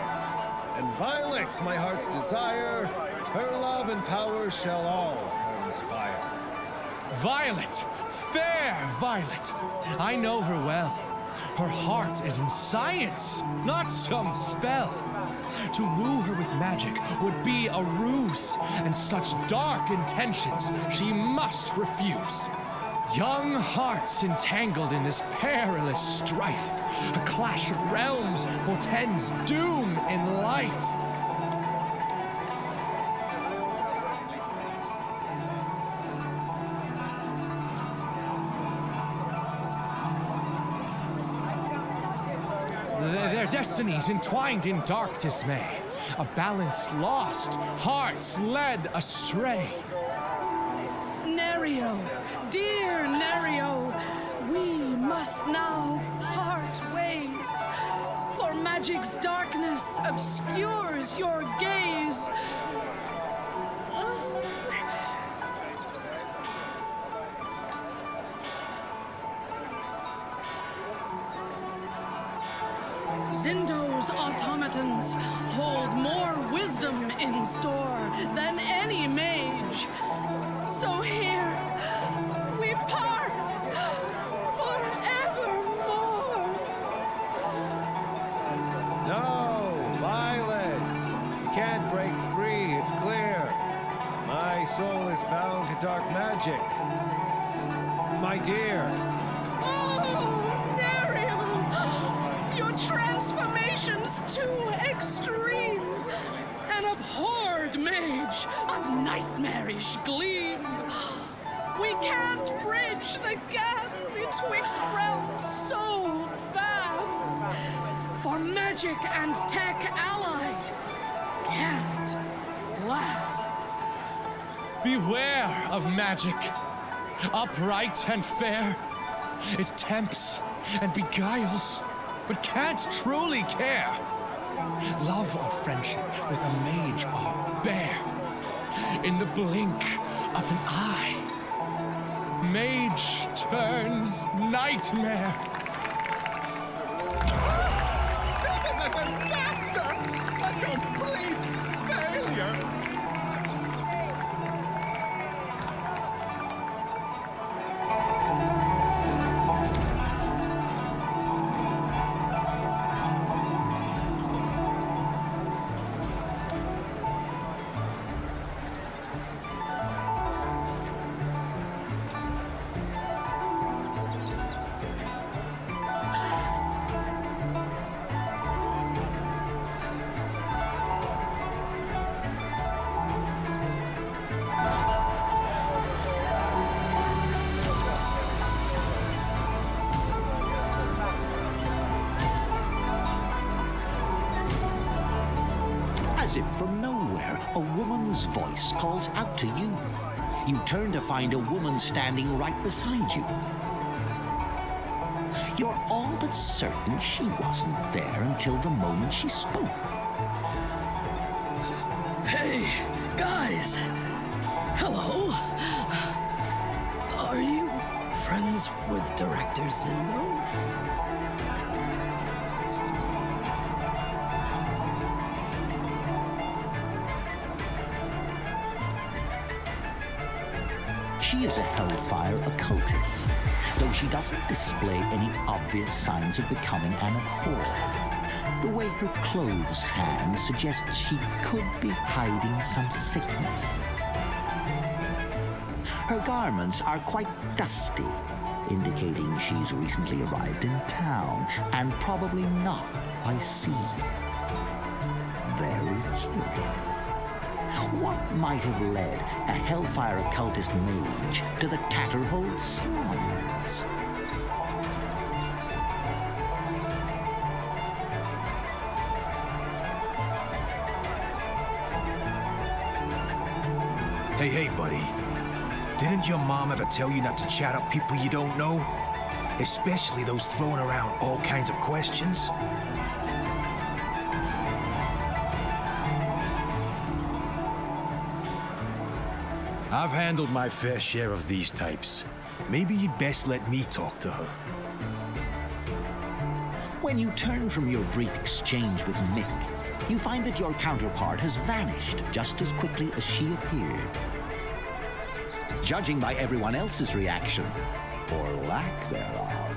And Violet's my heart's desire. Her love and power shall all conspire. Violet, fair Violet, I know her well. Her heart is in science, not some spell. To woo her with magic would be a ruse, and such dark intentions she must refuse. Young hearts entangled in this perilous strife, a clash of realms portends doom in life. Their destinies entwined in dark dismay, a balance lost, hearts led astray. Nerio, dear Nerio, we must now part ways, for magic's darkness obscures your gaze. Zindo's automatons hold more wisdom in store than any mage. So here we part forevermore. No, Violet, you can't break free, it's clear. My soul is bound to dark magic. My dear. Your transformation's too extreme. An abhorred mage, a nightmarish gleam. We can't bridge the gap betwixt realms so vast. For magic and tech allied can't last. Beware of magic, upright and fair. It tempts and beguiles, but can't truly care. Love or friendship with a mage are bare. In the blink of an eye, mage turns nightmare. This is a disaster! A complete failure! As if from nowhere, a woman's voice calls out to you. You turn to find a woman standing right beside you. You're all but certain she wasn't there until the moment she spoke. Hey, guys. Hello. Are you friends with Director Zindo? She is a Hellfire occultist, though she doesn't display any obvious signs of becoming an abhor. The way her clothes hang suggests she could be hiding some sickness. Her garments are quite dusty, indicating she's recently arrived in town, and probably not by sea. Very curious. What might have led a Hellfire occultist mage to the Tatterhold slums? Hey, buddy. Didn't your mom ever tell you not to chat up people you don't know? Especially those throwing around all kinds of questions? I've handled my fair share of these types. Maybe you'd best let me talk to her. When you turn from your brief exchange with Mick, you find that your counterpart has vanished just as quickly as she appeared. Judging by everyone else's reaction, or lack thereof,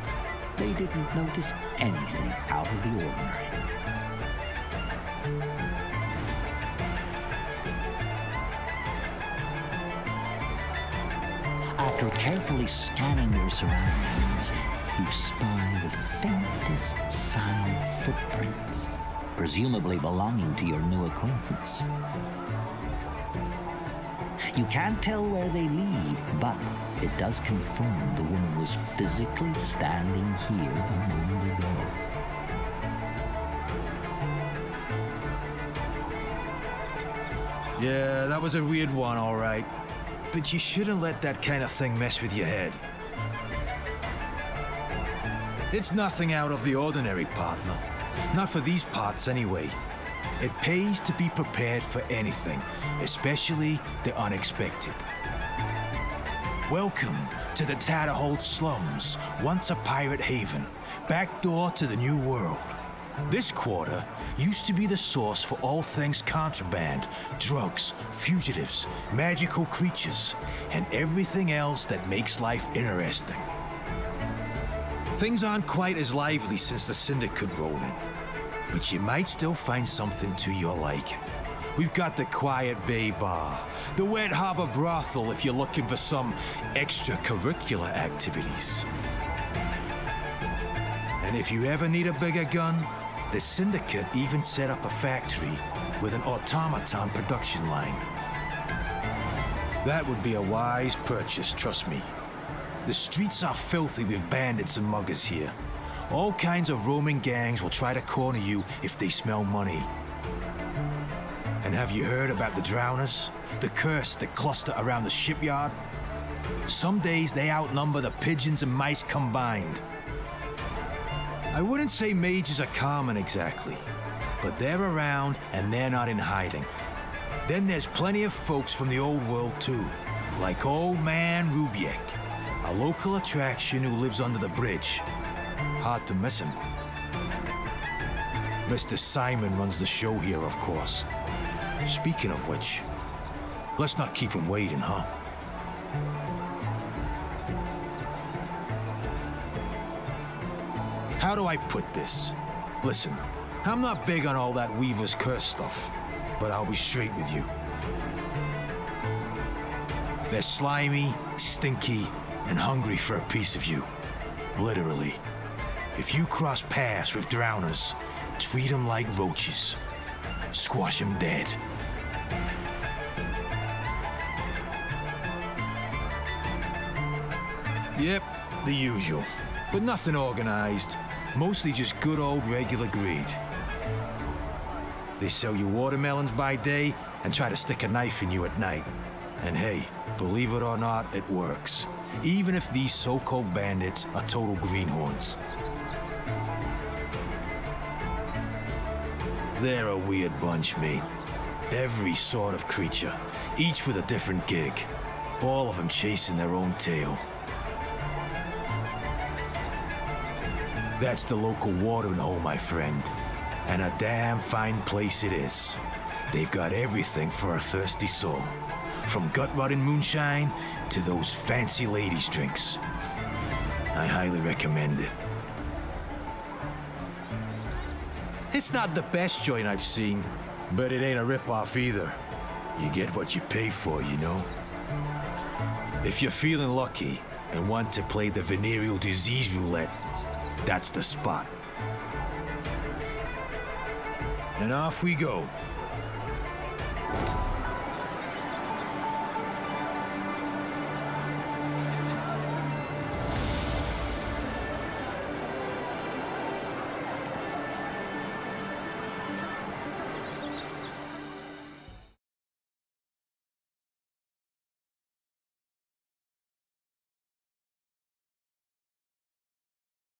they didn't notice anything out of the ordinary. After carefully scanning your surroundings, you spy the faintest sign of footprints, presumably belonging to your new acquaintance. You can't tell where they lead, but it does confirm the woman was physically standing here a moment ago. Yeah, that was a weird one, all right. But you shouldn't let that kind of thing mess with your head. It's nothing out of the ordinary, partner. Not for these parts, anyway. It pays to be prepared for anything, especially the unexpected. Welcome to the Tatterhold slums, once a pirate haven, back door to the new world. This quarter used to be the source for all things contraband, drugs, fugitives, magical creatures, and everything else that makes life interesting. Things aren't quite as lively since the Syndicate rolled in, but you might still find something to your liking. We've got the Quiet Bay Bar, the Wet Harbor Brothel if you're looking for some extracurricular activities. And if you ever need a bigger gun, the Syndicate even set up a factory with an automaton production line. That would be a wise purchase, trust me. The streets are filthy with bandits and muggers here. All kinds of roaming gangs will try to corner you if they smell money. And have you heard about the drowners? The curse that cluster around the shipyard? Some days they outnumber the pigeons and mice combined. I wouldn't say mages are common exactly, but they're around and they're not in hiding. Then there's plenty of folks from the old world too, like Old Man Rubiek, a local attraction who lives under the bridge. Hard to miss him. Mr. Simon runs the show here, of course. Speaking of which, let's not keep him waiting, huh? How do I put this? Listen, I'm not big on all that Weaver's Curse stuff, but I'll be straight with you. They're slimy, stinky, and hungry for a piece of you. Literally. If you cross paths with drowners, treat them like roaches. Squash them dead. Yep, the usual. But nothing organized. Mostly just good old regular greed. They sell you watermelons by day and try to stick a knife in you at night. And hey, believe it or not, it works. Even if these so-called bandits are total greenhorns. They're a weird bunch, mate. Every sort of creature, each with a different gig. All of them chasing their own tail. That's the local watering hole, my friend. And a damn fine place it is. They've got everything for a thirsty soul. From gut-rotting moonshine to those fancy ladies' drinks. I highly recommend it. It's not the best joint I've seen, but it ain't a rip-off either. You get what you pay for, you know? If you're feeling lucky and want to play the venereal disease roulette, that's the spot. And off we go.